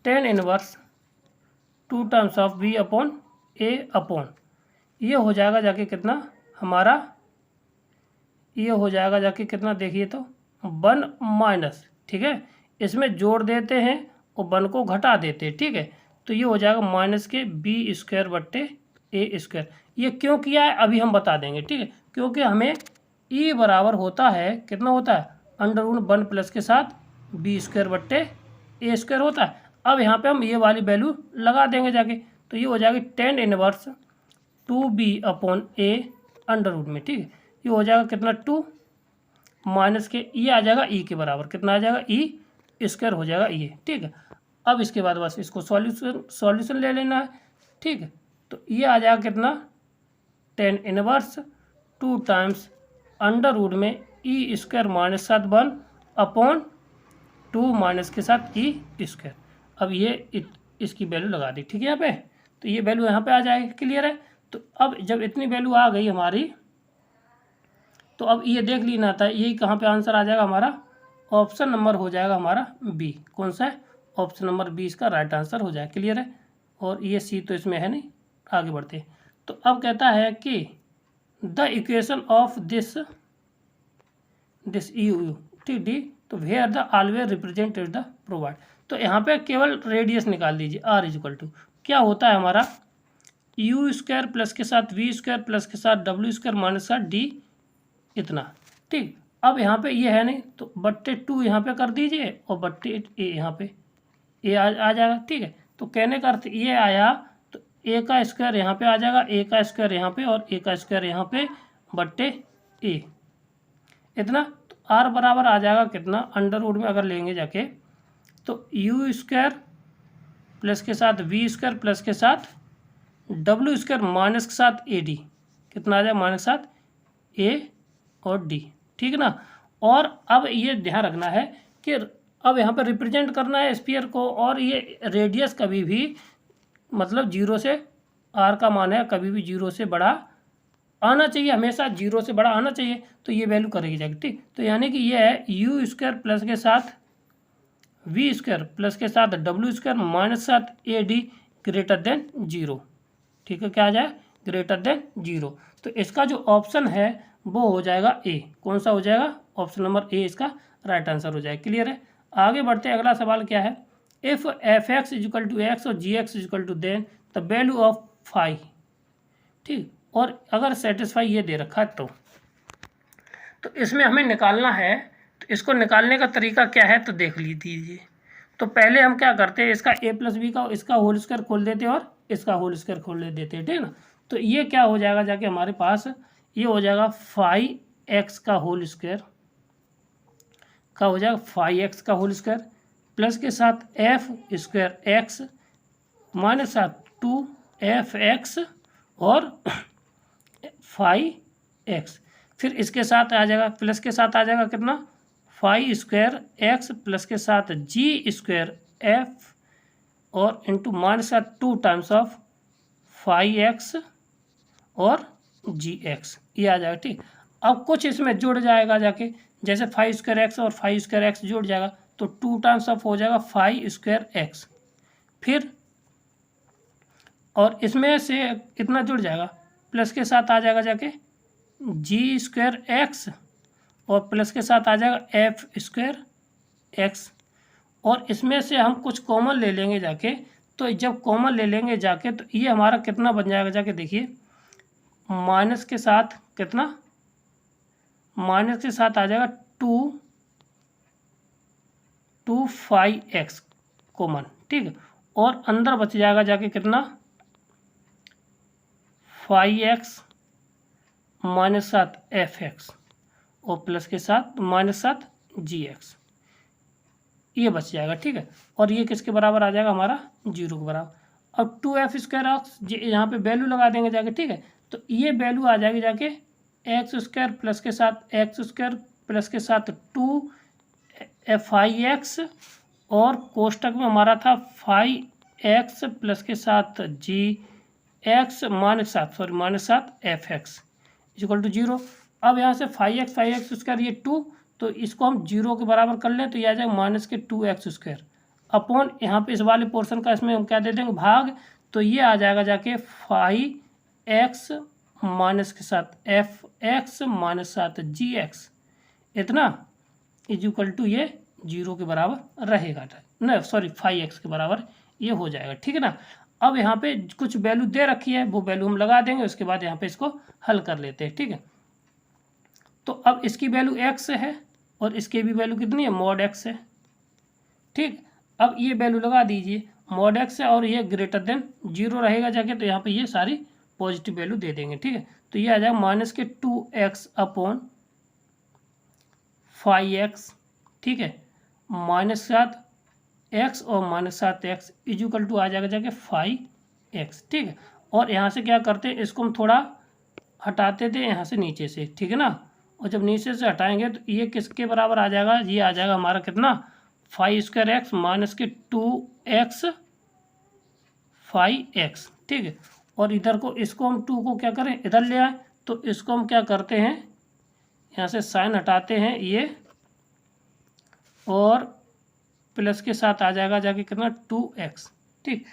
tan inverse 2 times of B/A upon, ये हो जाएगा जाके कितना हमारा, ये हो जाएगा जाके कितना, देखिए तो 1 माइनस, ठीक है, इसमें जोड़ देते हैं और 1 को घटा देते हैं, ठीक है। तो ये हो जाएगा माइनस के B²/A²। ये क्यों किया है अभी हम बता देंगे, ठीक है, क्योंकि हमें E बराबर होता है, कितना होता है, √1 प्लस के साथ B²/A² होता है। अब यहाँ पे हम ये वाली वैल्यू लगा देंगे जाके, तो ये हो जाएगी tan inverse 2B/A under root में, ठीक है, ये हो जाएगा कितना 2 माइनस के, ये आ जाएगा E के बराबर, कितना आ जाएगा E² हो जाएगा ये, ठीक है। अब इसके बाद बस इसको सॉल्यूशन ले लेना है, ठीक है। तो ये आ जाएगा कितना tan inverse 2 times under root में E² माइनस 7/1 अपॉन 2 माइनस के साथ E²। अब ये इसकी वैल्यू लगा दी, ठीक है, यहाँ पे, तो ये वैल्यू यहाँ पे आ जाएगी, क्लियर है। तो अब जब इतनी वैल्यू आ गई हमारी, तो अब ये देख लेना था यही कहाँ पे आंसर आ जाएगा हमारा, ऑप्शन नंबर हो जाएगा हमारा बी। कौन सा है, ऑप्शन नंबर 20 का राइट आंसर हो जाएगा, क्लियर है। और ये सी तो इसमें है नहीं, आगे बढ़ते हैं। तो अब कहता है कि the equation of this U, ठीक, डी, तो where the always represented the provide. तो यहाँ पे केवल रेडियस निकाल दीजिए, r क्या होता है हमारा U² प्लस के साथ V² प्लस के साथ W² माइनस का D इतना, ठीक। अब यहाँ पे ये है नहीं, तो /2 यहाँ पे कर दीजिए और /A यहाँ पे A आ जाएगा, ठीक है। तो कहने का अर्थ ये आया, तो ए का स्क्वायर यहाँ पे आ जाएगा, ए का स्क्वायर यहाँ पे और ए का स्क्वायर यहाँ पे बट्टे ए, इतना। तो आर बराबर आ जाएगा कितना, अंडर रूट में अगर लेंगे जाके तो यू स्क्वायर प्लस के साथ वी स्क्वायर प्लस के साथ डब्ल्यू स्क्वायर माइनस के साथ ए डी, कितना आ जाएगा माइनस के साथ ए और डी, ठीक ना। और अब ये ध्यान रखना है कि अब यहाँ पर रिप्रेजेंट करना है स्फीयर को, और ये रेडियस कभी भी मतलब 0 से, आर का मान है कभी भी 0 से बड़ा आना चाहिए, हमेशा 0 से बड़ा आना चाहिए, तो ये वैल्यू करेगी जाएगी, ठीक। तो यानी कि ये है यू स्क्वायर प्लस के साथ वी स्क्वायर प्लस के साथ डब्ल्यू स्क्वायर माइनस के साथ ए डी ग्रेटर देन 0, ठीक है। क्या आ जाए, ग्रेटर देन 0। तो इसका जो ऑप्शन है वो हो जाएगा ए, कौन सा हो जाएगा, ऑप्शन नंबर ए इसका राइट आंसर हो जाएगा। क्लियर है। आगे बढ़ते हैं, अगला सवाल क्या है, if f x equal to x और g x equal to then the value of phi, ठीक। और अगर सेटिस्फाई ये दे रखा है तो इसमें हमें निकालना है, तो इसको निकालने का तरीका क्या है तो देख लीजिए। तो पहले हम क्या करते हैं, इसका ए प्लस बी का इसका होल स्क्वायर खोल देते हैं और इसका होल स्क्वायर खोल देते हैं, ठीक है ना। तो ये क्या हो जाएगा जाके हमारे पास, ये हो जाएगा फाई एक्स का होल स्क्वायर का हो जाएगा फाई एक्स का होल स्क्वायर प्लस के साथ एफ स्क्वायर एक्स माइनस साथ 2f(x) और फाई एक्स, फिर इसके साथ आ जाएगा प्लस के साथ आ जाएगा कितना, फाई स्क्वायर एक्स प्लस के साथ जी स्क्वायर एफ और इंटू माइनस का 2 टाइम्स ऑफ फाई एक्स और जी एक्स, ये आ जाएगा, ठीक। अब कुछ इसमें जुड़ जाएगा जाके, जैसे फाई स्क्वायर एक्स और फाई स्क्वायर एक्स जुड़ जाएगा तो 2 टाइम्स ऑफ हो जाएगा फाई स्क्वायर एक्स, फिर और इसमें से इतना जुड़ जाएगा प्लस के साथ आ जाएगा जाके जी स्क्वायर एक्स और प्लस के साथ आ जाएगा एफ स्क्वायर एक्स, और इसमें से हम कुछ कॉमन ले लेंगे जाके। तो जब कॉमन ले लेंगे जाके तो ये हमारा कितना बन जाएगा जाके, देखिए माइनस के साथ कितना, माइनस के साथ आ जाएगा 2 फाई एक्स कॉमन, ठीक है। और अंदर बच जाएगा जाके कितना, फाई एक्स माइनस साथ एफ एक्स और प्लस के साथ माइनस साथ जी एक्स, ये बच जाएगा, ठीक है। और ये किसके बराबर आ जाएगा हमारा, 0 के बराबर। अब 2f स्क्वायर एक्स यहाँ पे वैल्यू लगा देंगे जाके, ठीक है। तो ये वैल्यू आ जाएगी जाके एक्स स्क्वायर प्लस के साथ एक्स स्क्वायर प्लस के साथ 2 एक्स और कोष्टक में हमारा था फाई एक्स प्लस के साथ जी एक्स माइनस सात एफ एक्स इक्वल टू 0। अब यहाँ से फाई एक्स स्क्वायर ये 2, तो इसको हम 0 के बराबर कर लें तो ये आ जाएगा माइनस के 2x स्क्वायर अपॉन यहाँ पे इस वाले पोर्शन का इसमें हम क्या दे देंगे भाग, तो ये आ जाएगा जाके फाई एक्स माइनस के साथ एफ एक्स माइनस साथ जी एक्स, इतना इज इक्वल टू ये 0 के बराबर रहेगा ना, सॉरी फाई एक्स के बराबर ये हो जाएगा, ठीक है ना। अब यहाँ पे कुछ वैल्यू दे रखी है, वो वैल्यू हम लगा देंगे, उसके बाद यहाँ पे इसको हल कर लेते हैं, ठीक है। तो अब इसकी वैल्यू x है और इसकी भी वैल्यू कितनी है, मॉड x है, ठीक। अब ये वैल्यू लगा दीजिए, मॉड x है और ये ग्रेटर देन 0 रहेगा जाके, तो यहाँ पे ये सारी पॉजिटिव वैल्यू दे देंगे, ठीक है। तो ये आ जाएगा माइनस के 2x अपॉन फाई एक्स, ठीक है, माइनस सात एक्स और माइनस सात एक्स इक्वल टू आ जाएगा जाके फाई एक्स, ठीक है। और यहाँ से क्या करते हैं, इसको हम थोड़ा हटाते थे यहाँ से नीचे से, ठीक है ना। और जब नीचे से हटाएंगे तो ये किसके बराबर आ जाएगा, ये आ जाएगा हमारा कितना, फाई स्क्वायर एक्स माइनस के 2x फाई एक्स, ठीक है। और इधर को इसको हम 2 को क्या करें इधर ले आए, तो इसको हम क्या करते हैं यहाँ से साइन हटाते हैं ये, और प्लस के साथ आ जाएगा जाके कितना 2x, ठीक।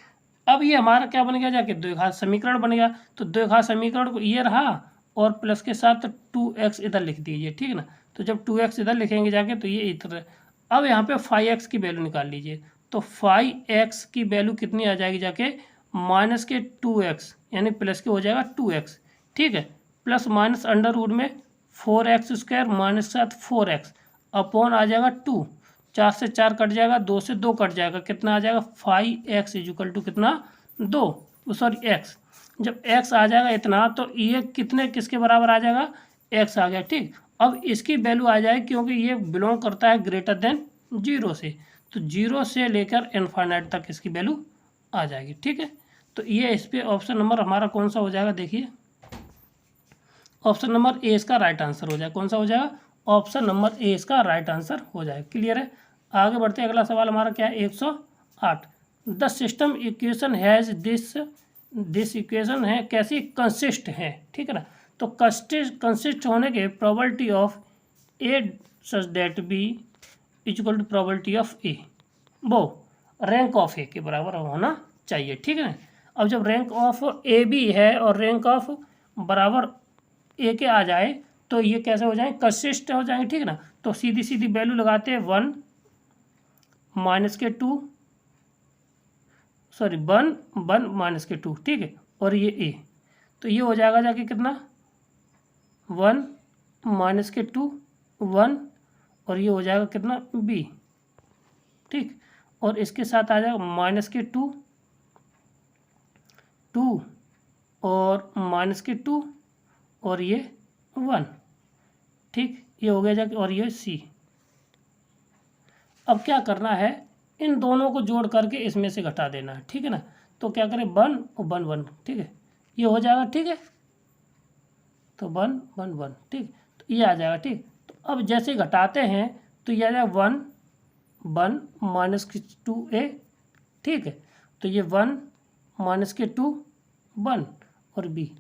अब ये हमारा क्या बन गया जाके द्विघात समीकरण बन गया। तो द्विघात समीकरण को ये रहा और प्लस के साथ 2x इधर लिख दीजिए, ठीक है ना। तो जब 2x इधर लिखेंगे जाके तो ये इधर, अब यहाँ पे फाई एक्स की वैल्यू निकाल लीजिए। तो फाई एक्स की वैल्यू कितनी आ जाएगी जाके माइनस के 2x यानी प्लस के हो जाएगा 2x, ठीक है, प्लस माइनस अंडर रूट में 4x स्क्वायर माइनस साथ 4x अपॉन आ जाएगा 2, 4 से 4 कट जाएगा, 2 से 2 कट जाएगा, कितना आ जाएगा फाई एक्स इक्वल टू कितना 2, सॉरी एक्स, जब एक्स आ जाएगा इतना तो ये कितने किसके बराबर आ जाएगा, एक्स आ गया। ठीक, अब इसकी वैल्यू आ जाएगी क्योंकि ये बिलोंग करता है ग्रेटर देन जीरो से, तो जीरो से लेकर इनफाइनाइट तक इसकी वैल्यू आ जाएगी। ठीक है, तो ये इस पे ऑप्शन नंबर हमारा कौन सा हो जाएगा, देखिए ऑप्शन नंबर ए इसका राइट आंसर हो जाएगा। कौन सा हो जाएगा, ऑप्शन नंबर ए इसका राइट आंसर हो जाएगा। क्लियर है, आगे बढ़ते हैं। अगला सवाल हमारा क्या है, 108। The system equation has this equation है कैसी, कंसिस्ट है। ठीक है ना, तो कंसिस्ट होने के probability of a such that b equal to probability of a, वो रैंक ऑफ ए के बराबर होना चाहिए। ठीक है ना, अब जब रैंक ऑफ ए बी है और रैंक ऑफ बराबर ए के आ जाए तो ये कैसे हो जाए, कंसिस्ट हो जाएंगे। ठीक है ना, तो सीधी सीधी वैल्यू लगाते हैं 1 माइनस के 2, सॉरी 1 माइनस के 2। ठीक है, और ये ए, तो ये हो जाएगा जाके कितना, 1 माइनस के 2 1, और ये हो जाएगा कितना बी। ठीक, और इसके साथ आ जाएगा माइनस के 2 और माइनस के 2 और ये 1। ठीक, ये हो गया जाके, और ये सी। अब क्या करना है, इन दोनों को जोड़ करके इसमें से घटा देना है। ठीक है ना, तो क्या करें 1 और 1 1। ठीक है, ये हो जाएगा। ठीक है, तो 1 1 1। ठीक, तो ये आ जाएगा। ठीक, तो अब जैसे घटाते हैं तो ये आ जाएगा 1 1 माइनस के 2 ए। ठीक है, तो ये 1 माइनस के 2 1 और बी।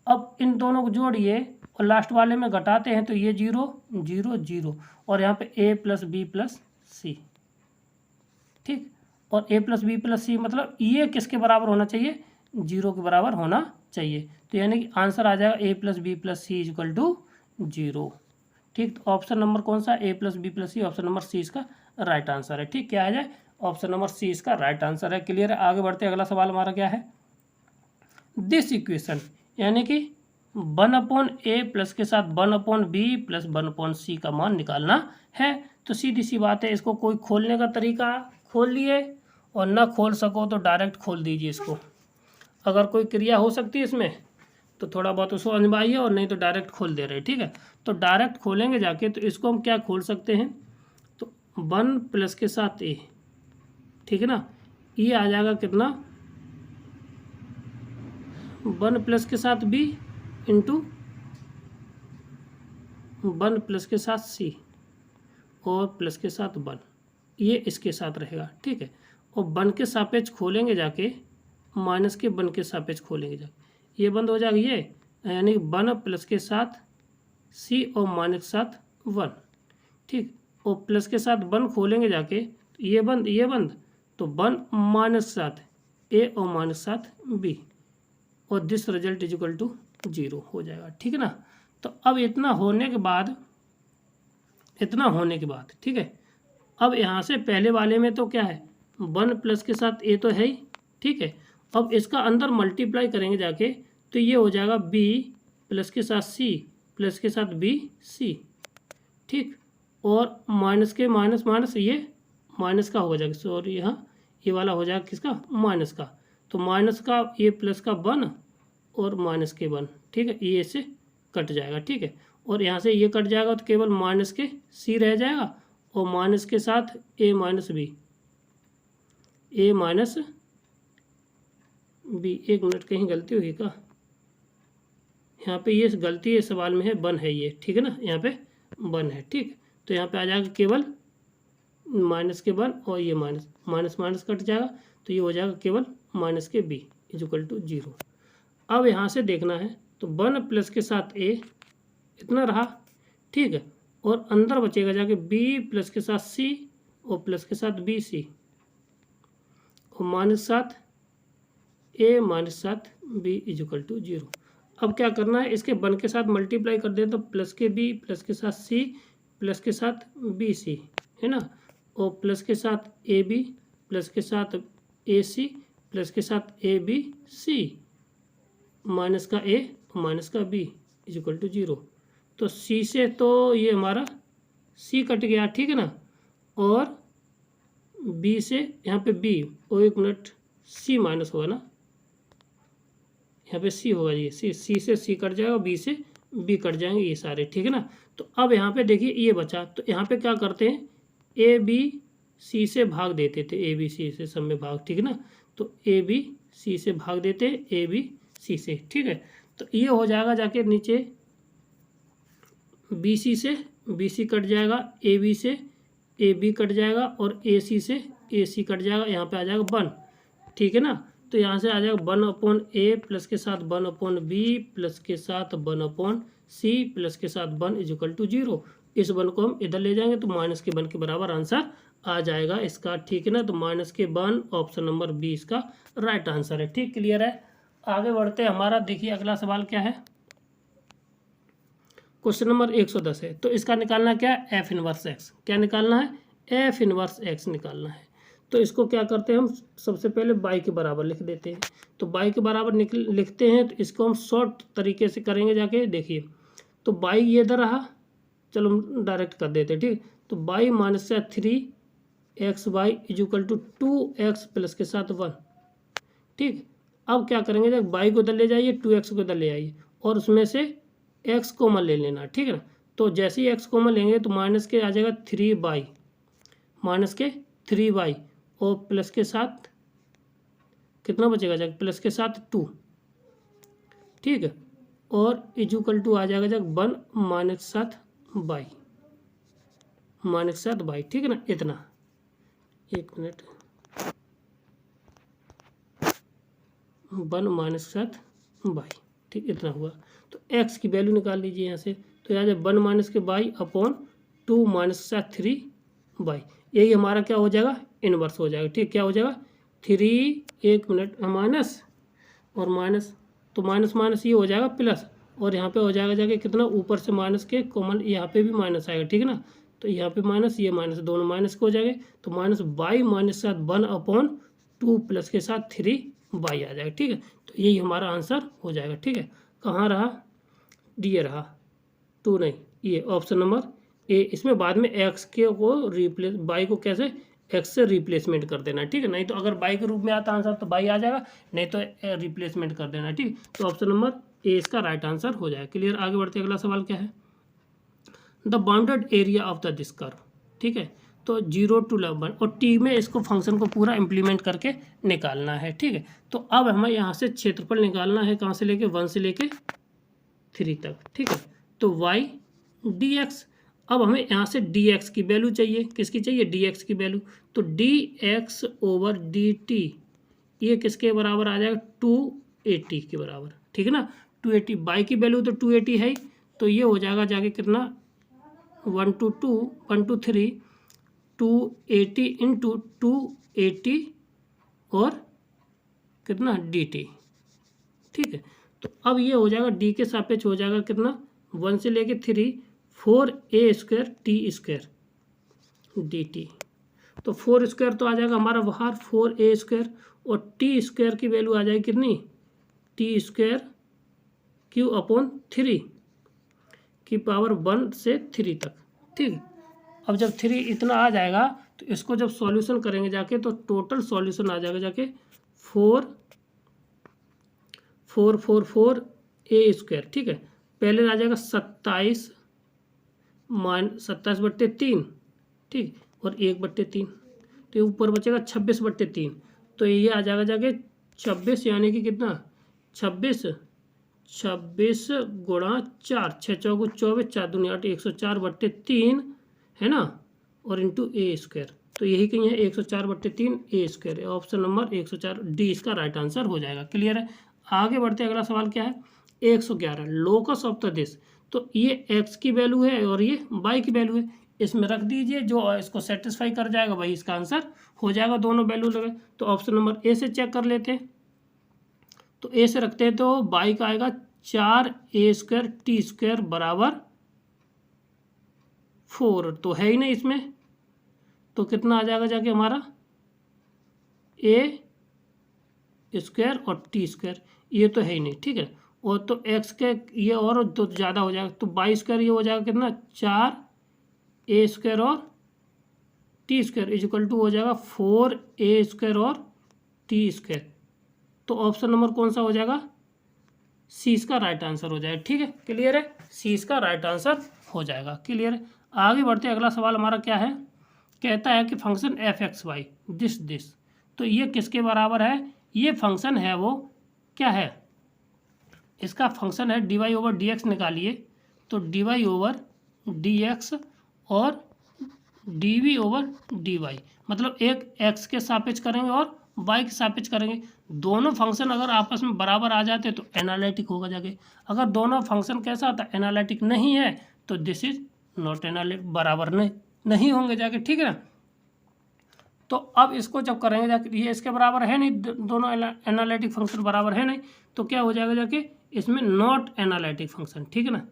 अब इन दोनों को जोड़िए और लास्ट वाले में घटाते हैं तो ये 0 0 0 और यहाँ पे a प्लस बी प्लस सी। ठीक, और a प्लस बी प्लस सी मतलब ये किसके बराबर होना चाहिए, 0 के बराबर होना चाहिए। तो यानी कि आंसर आ जाएगा a plus B plus C equal to 0। ठीक, तो ऑप्शन नंबर कौन सा, a plus B plus C, option number C इसका राइट आंसर है। ठीक, क्या आ जाए, ऑप्शन नंबर सी इसका राइट आंसर है। क्लियर है, आगे बढ़ते हैं। अगला सवाल हमारा क्या है, दिस इक्वेशन यानी कि 1/a प्लस के साथ 1/b प्लस 1/c का मान निकालना है। तो सीधी सी बात है, इसको कोई खोलने का तरीका खोल लिए और ना खोल सको तो डायरेक्ट खोल दीजिए इसको। अगर कोई क्रिया हो सकती है इसमें तो थोड़ा बहुत उसको अजमाइए, और नहीं तो डायरेक्ट खोल दे रहे। ठीक है, तो डायरेक्ट खोलेंगे जाके तो इसको हम क्या खोल सकते हैं, तो 1 प्लस के साथ a, ठीक है ना, ये आ जाएगा कितना, 1 प्लस के साथ b इंटू 1 प्लस के साथ c और प्लस के साथ 1, ये इसके साथ रहेगा। ठीक है, और 1 के सापेक्ष खोलेंगे जाके, माइनस के 1 के सापेक्ष खोलेंगे जाके, ये बंद हो जाएगा ये, यानी 1 प्लस के साथ c और माइनस के साथ 1। ठीक, और प्लस के साथ 1 खोलेंगे जाके, ये बंद, तो 1 माइनस के साथ a और माइनस के साथ b, और this result is equal to 0 हो जाएगा। ठीक है ना, तो अब इतना होने के बाद ठीक है, अब यहाँ से पहले वाले में तो क्या है, 1 प्लस के साथ a तो है ही। ठीक है, अब इसका अंदर मल्टीप्लाई करेंगे जाके तो ये हो जाएगा b प्लस के साथ c प्लस के साथ b c। ठीक, और माइनस के माइनस ये माइनस का हो जाएगा, सॉरी यहाँ ये वाला हो जाएगा किसका, माइनस का, तो माइनस का ये प्लस का 1 और माइनस के 1। ठीक है, ये इससे कट जाएगा। ठीक है, और यहाँ से ये कट जाएगा तो केवल माइनस के c रह जाएगा, और माइनस के साथ a माइनस b, एक मिनट कहीं गलती हुई का, यहाँ पे ये गलती है सवाल में है 1 है ये। ठीक है ना, यहाँ पे 1 है। ठीक, तो यहाँ पे आ जाएगा केवल माइनस के 1 और ये माइनस कट जाएगा, तो ये हो जाएगा केवल माइनस के b इज इक्वल टू 0। अब यहाँ से देखना है तो 1 प्लस के साथ a इतना रहा। ठीक है, और अंदर बचेगा जाके b प्लस के साथ c और प्लस के साथ बी सी, और माइनस साथ a माइनस साथ b इज इक्वल टू 0। अब क्या करना है, इसके 1 के साथ मल्टीप्लाई कर दें तो प्लस के b प्लस के साथ c प्लस के साथ बी सी है ना, और प्लस के साथ ए बी प्लस के साथ ए सी प्लस के साथ ए बी सी, माइनस का a माइनस का b इज इक्वल टू 0। तो c से तो ये हमारा c कट गया। ठीक है ना, और b से यहाँ पे b, और एक मिनट c माइनस होगा ना, यहाँ पे सी होगा, ये सी से सी कट जाएगा, बी से बी कट जाएंगे ये सारे, ठीक है ना। तो अब यहाँ पे देखिए ये बचा, तो यहाँ पे क्या करते हैं, ए बी सी से भाग देते थे, ए बी सी से सब में भाग, ठीक है ना। तो ए बी सी से भाग देते हैं, ए बी सी से, ठीक है। तो ये हो जाएगा जाके नीचे बी सी से बी सी कट जाएगा, ए बी से ए बी कट जाएगा और ए सी से ए सी कट जाएगा, यहाँ पे आ जाएगा 1, ठीक है ना। तो यहाँ से आ जाएगा 1/a प्लस के साथ 1/b प्लस के साथ 1/c प्लस के साथ 1 = 0। इस 1 को हम इधर ले जाएंगे तो -1 के बराबर आंसर आ जाएगा इसका, ठीक है ना। तो -1 ऑप्शन नंबर बी इसका राइट आंसर है, ठीक, क्लियर है। आगे बढ़ते हैं, हमारा देखिए अगला सवाल क्या है, क्वेश्चन नंबर 110 है। तो इसका निकालना क्या है, एफ इनवर्स एक्स, क्या निकालना है, एफ इनवर्स एक्स निकालना है। तो इसको क्या करते हैं हम, सबसे पहले बाई के बराबर लिख देते हैं। तो बाई के बराबर लिखते हैं, तो इसको हम शॉर्ट तरीके से करेंगे जाके, देखिए। तो बाई ये इधर रहा, चलो हम डायरेक्ट कर देते हैं, ठीक। तो बाई -3x(y) = 2x प्लस के साथ 1, ठीक। अब क्या करेंगे, जब बाई को इधर ले जाइए, 2x को इधर ले आइए और उसमें से x कॉमन ले लेना, ठीक है ना। तो जैसे ही x कॉमन लेंगे तो माइनस के आ जाएगा 3y, -3y और प्लस के साथ कितना बचेगा, जाएगा प्लस के साथ 2, ठीक है। और = आ जाएगा जब 1 -7y, ठीक है ना। इतना, एक मिनट, 1 -7y, ठीक, इतना हुआ। तो x की वैल्यू निकाल लीजिए यहाँ से, तो यहाँ से 1 - y अपॉन 2 - 3y, यही हमारा क्या हो जाएगा, इनवर्स हो जाएगा, ठीक। क्या हो जाएगा 3, एक मिनट, माइनस और माइनस, तो माइनस ये हो जाएगा प्लस, और यहाँ पे हो जाएगा जाके कितना, ऊपर से माइनस के कॉमन, यहाँ पे भी माइनस आएगा, ठीक है ना। तो यहाँ पे माइनस, ये माइनस, दोनों माइनस को हो जाएंगे। तो -y -7 1/2 प्लस के साथ 3y आ जाएगा, ठीक है। तो यही हमारा आंसर हो जाएगा, ठीक है। कहाँ रहा, डी रहा, 2 नहीं, ये ऑप्शन नंबर ए। इसमें बाद में एक्स के को रिप्लेस, बाई को कैसे एक्स से रिप्लेसमेंट कर देना, ठीक है। नहीं तो अगर बाई के रूप में आता आंसर तो बाई आ जाएगा, नहीं तो रिप्लेसमेंट कर देना, ठीक। तो ऑप्शन नंबर ए इसका राइट आंसर हो जाएगा, क्लियर। आगे बढ़ते अगला सवाल क्या है, the bounded area of the this curve, ठीक है। तो 0 to 11 और टी में इसको फंक्शन को पूरा इम्प्लीमेंट करके निकालना है, ठीक है। तो अब हमें यहाँ से क्षेत्रफल निकालना है, कहाँ से लेके 1 से लेके 3 तक, ठीक है। तो y dx, अब हमें यहाँ से dx की वैल्यू चाहिए, किसकी चाहिए, dx की वैल्यू। तो dx/dt ये किसके बराबर आ जाएगा, 280 के बराबर, ठीक है ना। 280, बाई की वैल्यू तो 280 है, तो ये हो जाएगा जाके कितना, 1 to 2 1 to 3 280 × 280 और कितना dt, ठीक है। तो अब ये हो जाएगा डी के सापेक्ष हो जाएगा कितना, 1 से लेके 3 4a² t² dt। तो 4² तो आ जाएगा हमारा बाहर 4a² और t² की वैल्यू आ जाएगी कितनी, t² Q/3 की पावर 1 से 3 तक, ठीक। अब जब 3 इतना आ जाएगा तो इसको जब सॉल्यूशन करेंगे जाके, तो टोटल सॉल्यूशन आ जाएगा जाके 4/3, ठीक है। पहले आ जाएगा 27/3, ठीक, और 1/3, तो ऊपर बचेगा 26/3। तो ये आ जाएगा जाके 26, यानी कि कितना, 26 गुणा 4, 6 चौको 24, 4 दूनी 8, 104/3 है ना, और इंटू a²। तो यही कहीं है 104/3 a², ऑप्शन नंबर 104 डी इसका राइट आंसर हो जाएगा, क्लियर है। आगे बढ़ते अगला सवाल क्या है, 111 लोकस ऑफ द दिस। तो ये x की वैल्यू है और ये y की वैल्यू है, इसमें रख दीजिए, जो इसको सेटिस्फाई कर जाएगा वही इसका आंसर हो जाएगा, दोनों वैल्यू लगे। तो ऑप्शन नंबर ए से चेक कर लेते हैं, तो ए से रखते हैं, तो y का आएगा 4a² t² बराबर 4, तो है ही नहीं इसमें, तो कितना आ जाएगा जाके हमारा a² और t², ये तो है ही नहीं, ठीक है। और तो x के ये और तो ज़्यादा हो जाएगा, तो y² ये हो जाएगा कितना, 4a² और t² = हो जाएगा 4a² और t²। तो ऑप्शन नंबर कौन सा हो जाएगा, सी इसका राइट आंसर हो जाएगा। ठीक है, क्लियर है, सी इसका राइट आंसर हो जाएगा। क्लियर है, आगे बढ़ते अगला सवाल हमारा क्या है, कहता है कि function F x why this, तो ये किसके बराबर है, ये फंक्शन है वो क्या है, इसका फंक्शन है d Y over D x निकालिए, तो d Y over D x और d v over d y, मतलब एक एक्स के सापेक्ष करेंगे और वाई के सापेक्ष करेंगे। दोनों फंक्शन अगर आपस में बराबर आ जाते तो एनालिटिक होगा जाके, अगर दोनों फंक्शन कैसा होता है एनालिटिक नहीं है तो दिस इज नॉट एनालिटिक, बराबर नहीं होंगे जाके। ठीक है ना, तो अब इसको जब करेंगे जाके, ये इसके बराबर है नहीं, दोनों एनालिटिक फंक्शन बराबर है नहीं, तो क्या हो जाएगा जाके इसमें नॉट एनालिटिक फंक्शन। ठीक है ना,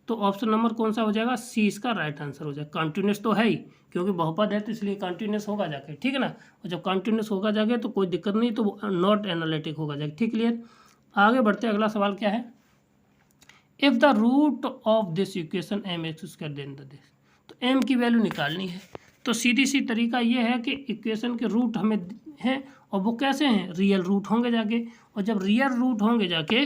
तो ऑप्शन नंबर कौन सा हो जाएगा, सी इसका राइट आंसर हो जाएगा। कंटिन्यूस तो है ही, क्योंकि बहुपद है तो इसलिए कंटिन्यूस होगा जाके। ठीक है ना, और जब कंटिन्यूस होगा जाके तो कोई दिक्कत नहीं, तो नॉट एनालिटिक होगा जाके। ठीक, क्लियर। आगे बढ़ते अगला सवाल क्या है, if the root of this equation M X square then the this, तो एम की वैल्यू निकालनी है। तो सीधी सी तरीका ये है कि इक्वेशन के रूट हमें हैं और वो कैसे हैं, रियल रूट होंगे जाके, और जब रियल रूट होंगे जाके,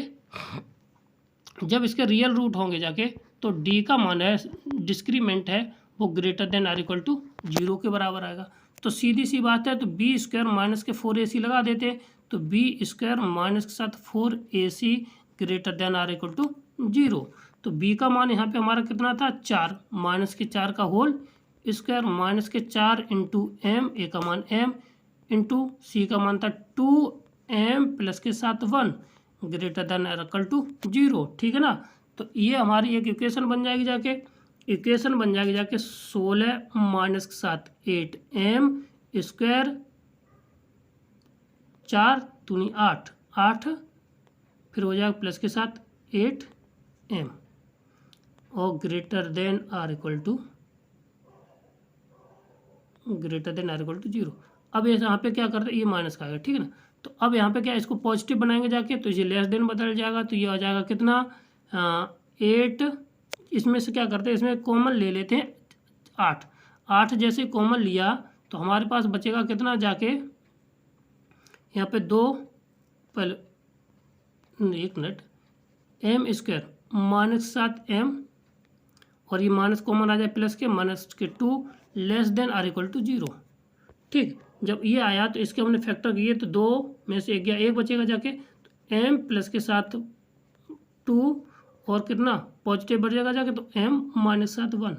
जब इसके रियल रूट होंगे जाके तो डी का मान है डिस्क्रीमेंट है वो greater than or equal to 0 के बराबर आएगा। तो सीधी सी बात है, तो बी स्क्वायर माइनस के 4ac लगा देते, तो बी स्क्वायर माइनस के साथ 4ac greater than or equal to 0। तो बी का मान यहाँ पे हमारा कितना था 4, माइनस के 4 का होल स्क्वायर माइनस के 4 इंटू एम, ए का मान एम इंटू सी का मान था 2m प्लस के साथ 1 greater than or equal to 0। ठीक है ना, तो ये हमारी एक इक्वेशन बन जाएगी जाके, इक्वेशन बन जाएगी जाके 16 माइनस के साथ 8m स्क्वायर 4 दूनी 8 फिर हो जाएगा प्लस के साथ 8m और greater than or equal to 0। अब ये यहाँ पे क्या करते हैं, ये माइनस का आएगा। ठीक है ना, तो अब यहाँ पे क्या इसको पॉजिटिव बनाएंगे जाके, तो ये लेस देन बदल जाएगा, तो ये आ जाएगा कितना 8, इसमें से क्या करते हैं इसमें कॉमन ले लेते हैं 8 जैसे कॉमन लिया तो हमारे पास बचेगा कितना जाके, यहाँ पे 2 पहले 1 minute M square minus 7m और ये माइनस कॉमन आ जाए प्लस के माइनस के 2 less than or equal to 0। ठीक, जब ये आया तो इसके हमने फैक्टर किए तो 2 में से 1 गया, 1 बचेगा जाके, तो m प्लस के साथ 2 और कितना पॉजिटिव बढ़ जाएगा जाके, तो m माइनस 7 1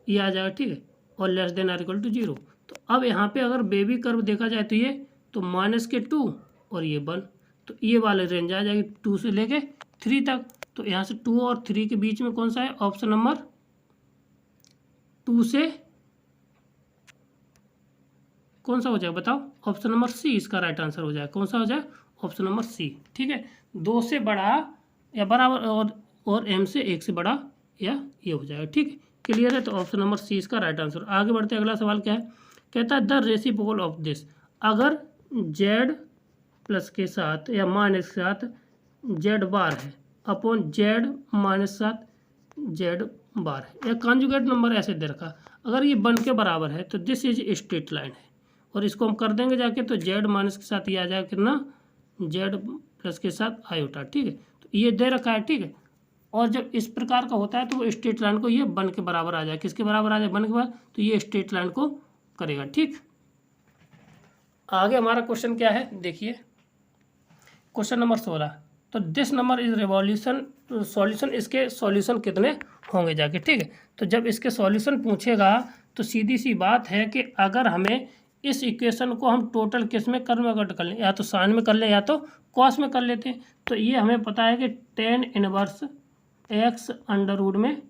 ये आ जाएगा। ठीक है, और less than or equal to 0। तो अब यहाँ पे अगर बेबी कर्व देखा जाए तो ये तो माइनस के 2 और ये 1, तो ये वाले रेंज आ जाएगी 2 से लेके 3 तक। तो यहाँ से 2 और 3 के बीच में कौन सा है, ऑप्शन नंबर 2 से कौन सा हो जाएगा बताओ, ऑप्शन नंबर सी इसका राइट आंसर हो जाएगा। कौन सा हो जाए, ऑप्शन नंबर सी। ठीक है, 2 से बड़ा या बराबर और m से 1 से बड़ा या ये हो जाएगा। ठीक है, क्लियर है, तो ऑप्शन नंबर सी इसका राइट आंसर। आगे बढ़ते अगला सवाल क्या है, कहता है द रेसिप्रोकल ऑफ दिस, अगर z प्लस के साथ या माइनस के साथ z बार है अपॉन z माइनस के साथ z बार है, या कॉन्जुगेट नंबर ऐसे दे रखा, अगर ये 1 के बराबर है तो दिस इज स्ट्रेट लाइन है, और इसको हम कर देंगे जाके तो z माइनस के साथ ये आ जाएगा कितना z प्लस के साथ आयोटा। ठीक है, तो ये दे रखा है। ठीक है, और जब इस प्रकार का होता है तो वो स्ट्रेट लाइन को ये 1 के बराबर आ जाए, किसके बराबर आ जाए 1 के बराबर, तो ये स्ट्रेट लाइन को करेगा। ठीक, आगे हमारा क्वेश्चन क्या है देखिए, क्वेश्चन नंबर 16, तो this number is revolution solution, इसके सॉल्यूशन कितने होंगे जाके। ठीक है, तो जब इसके सॉल्यूशन पूछेगा तो सीधी सी बात है कि अगर हमें इस इक्वेशन को हम टोटल किस में कन्वर्ट कर लें, या तो साइन में कर लें या तो कॉस में कर लेते हैं। तो ये हमें पता है कि tan inverse x under root में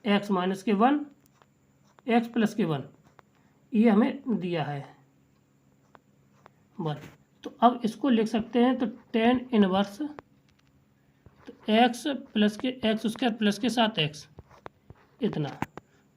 x माइनस के 1 x प्लस के 1 ये हमें दिया है 1। तो अब इसको लिख सकते हैं, तो tan इनवर्स तो x प्लस के x स्क्वायर प्लस के साथ x इतना।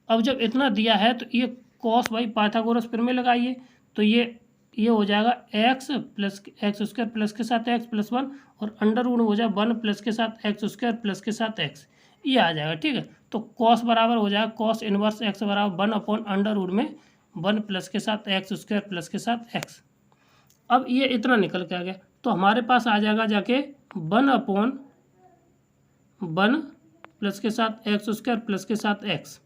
अब जब इतना दिया है तो ये कॉस बाई पाइथागोरस फिर में लगाइए, तो ये हो जाएगा x plus x square plus के साथ x प्लस 1 और अंडर रूट हो जाए 1 प्लस के साथ x स्क्वायर प्लस के साथ x, ये आ जाएगा। ठीक है, तो कॉस बराबर हो जाएगा कॉस इनवर्स x बराबर 1 अपॉन अंडर रूट में 1 प्लस के साथ x स्क्वायर प्लस के साथ x। अब ये इतना निकल के आ गया, तो हमारे पास आ जाएगा जाके 1/1 प्लस के साथ एक्स स्क्वायर प्लस के साथ एक्स,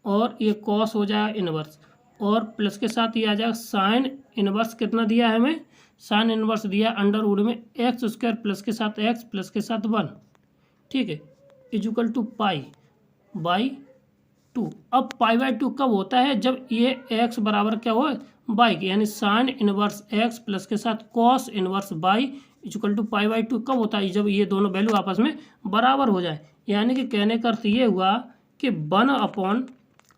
और ये कॉस हो जाएगा इनवर्स, और प्लस के साथ ये आ जाएगा साइन इनवर्स। कितना दिया है हमें? साइन इनवर्स दिया अंडर रूट में एक्स स्क्वायर प्लस के साथ एक्स प्लस के साथ 1, ठीक है, इजुकल टू पाई बाई 2। अब पाई बाई 2 कब होता है? जब ये एक्स बराबर क्या हो बाई, यानी साइन इनवर्स एक्स प्लस के साथ cos inverse by equal to pi by 2 कब होता है? जब ये दोनों वैल्यू आपस में बराबर हो जाए। यानी कि कहने का अर्थ ये हुआ कि 1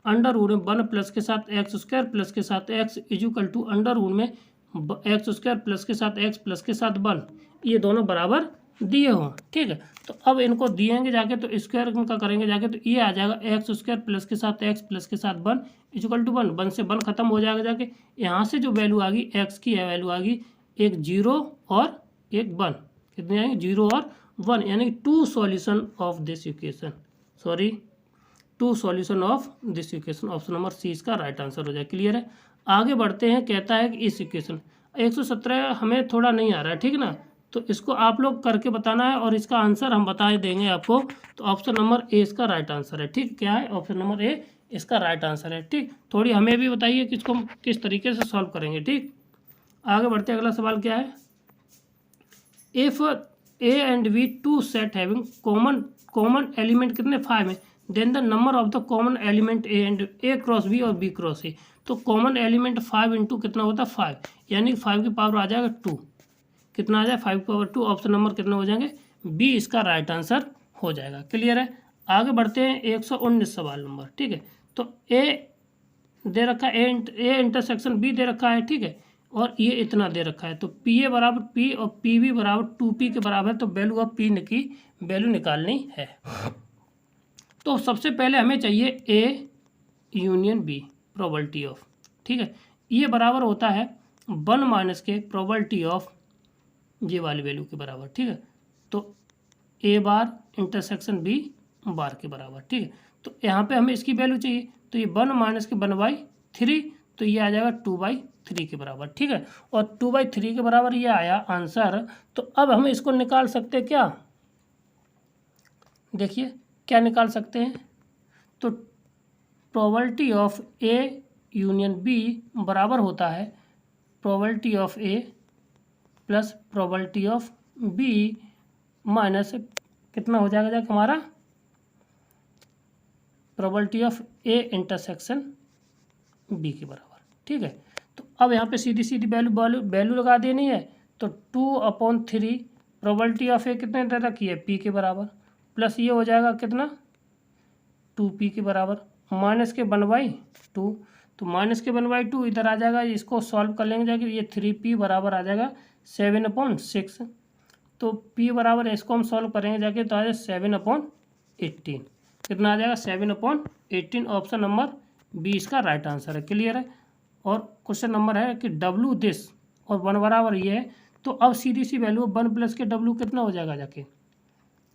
अंडर रूट में 1 प्लस के साथ एक्स स्क्वायर प्लस के साथ x equal to under root में एक्स स्क्वायर प्लस के साथ एक्स प्लस के साथ 1, ये दोनों बराबर दिए हों, ठीक है। तो अब इनको दिएंगे जाके तो स्क्वायर इनका करेंगे जाके तो ये आ जाएगा एक्स स्क्वायर प्लस के साथ एक्स प्लस के साथ 1 इजुकल टू 1 से 1 खत्म हो जाएगा जाके। यहाँ से जो वैल्यू आ गई एक्स की वैल्यू आ गई एक 0 और एक 1, कितनी आएंगे? 0 और 1, यानी 2 solution of this equation, sorry 2 solution of this equation. Option number C इसका राइट आंसर हो जाए। क्लियर है? आगे बढ़ते हैं। कहता है कि इस इक्वेशन 117 हमें थोड़ा नहीं आ रहा है, ठीक ना, तो इसको आप लोग करके बताना है और इसका आंसर हम बता देंगे आपको। तो ऑप्शन नंबर ए इसका राइट आंसर है, ठीक। क्या है? ऑप्शन नंबर ए इसका राइट आंसर है, ठीक। थोड़ी हमें भी बताइए कि इसको किस तरीके से सॉल्व करेंगे, ठीक। आगे बढ़ते हैं। अगला सवाल क्या है? If A and B two set having common element कितने 5 है, then the number of the common element A and A cross B और बी क्रॉस ए। तो कॉमन एलिमेंट 5 इंटू कितना होता है 5, यानी 5 की पावर आ जाएगा 2। कितना आ जाए? 5 की पावर 2। ऑप्शन नंबर कितने हो जाएंगे? बी इसका राइट आंसर हो जाएगा। क्लियर है? आगे बढ़ते हैं। 119 सवाल नंबर, ठीक है। तो ए दे रखा है, ए इंटरसेक्शन बी दे रखा है, ठीक है, और ये इतना दे रखा है। तो पी ए बराबर पी और पी बी बराबर 2p के बराबर है। तो वैल्यू ऑफ पी की वैल्यू निकालनी है। तो सबसे पहले हमें चाहिए A union B probability of, ठीक है, ये बराबर होता है 1 माइनस के प्रोबेबिलिटी ऑफ ये वाली वैल्यू के बराबर, ठीक है। तो ए बार इंटरसेक्शन बी बार के बराबर, ठीक है। तो यहाँ पे हमें इसकी वैल्यू चाहिए, तो ये 1 माइनस के 1/3, तो ये आ जाएगा 2/3 के बराबर, ठीक है। और 2/3 के बराबर ये आया आंसर। तो अब हम इसको निकाल सकते हैं क्या? देखिए क्या निकाल सकते हैं। तो probability of A union B बराबर होता है probability of A plus probability of B minus कितना हो जाएगा जाके हमारा probability of A intersection B के बराबर, ठीक है। तो अब यहाँ पे सीधी सीधी वैल्यू लगा देनी है। तो 2/3 प्रोबेबिलिटी ऑफ ए कितने दे रखी है? पी के बराबर, प्लस ये हो जाएगा कितना 2p के बराबर, माइनस के 1/2। तो माइनस के 1/2 इधर आ जाएगा, इसको सॉल्व कर लेंगे जाके ये 3p बराबर आ जाएगा 7/6। तो p बराबर इसको हम सॉल्व करेंगे जाके तो आ जाए 7/18। कितना आ जाएगा? 7/18। ऑप्शन नंबर बी इसका राइट आंसर है। क्लियर है? और क्वेश्चन नंबर है कि डब्लू दिस और 1 बराबर ये है। तो अब सीधी सी वैल्यू 1 प्लस के डब्लू कितना हो जाएगा जाके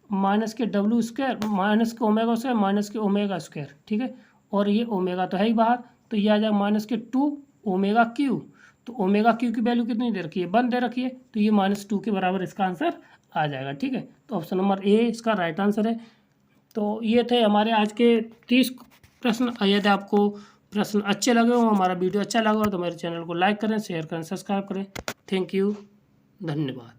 माइनस के डब्लू स्क्वायर माइनस के ओमेगा स्क्वायर माइनस के ओमेगा स्क्वायर, ठीक है। और ये ओमेगा तो है ही बाहर, तो ये आ जाएगा माइनस के 2 ओमेगा क्यू। तो ओमेगा क्यू की वैल्यू कितनी दे रखी है? 1 दे रखी है, तो ये -2 के बराबर इसका आंसर आ जाएगा, ठीक है। तो ऑप्शन नंबर ए इसका राइट आंसर है। तो ये थे हमारे आज के 30 प्रश्न। यदि आपको प्रश्न अच्छे लगे हो, हमारा वीडियो अच्छा लगा हो, तो मेरे चैनल को लाइक करें, शेयर करें, सब्सक्राइब करें। थैंक यू, धन्यवाद।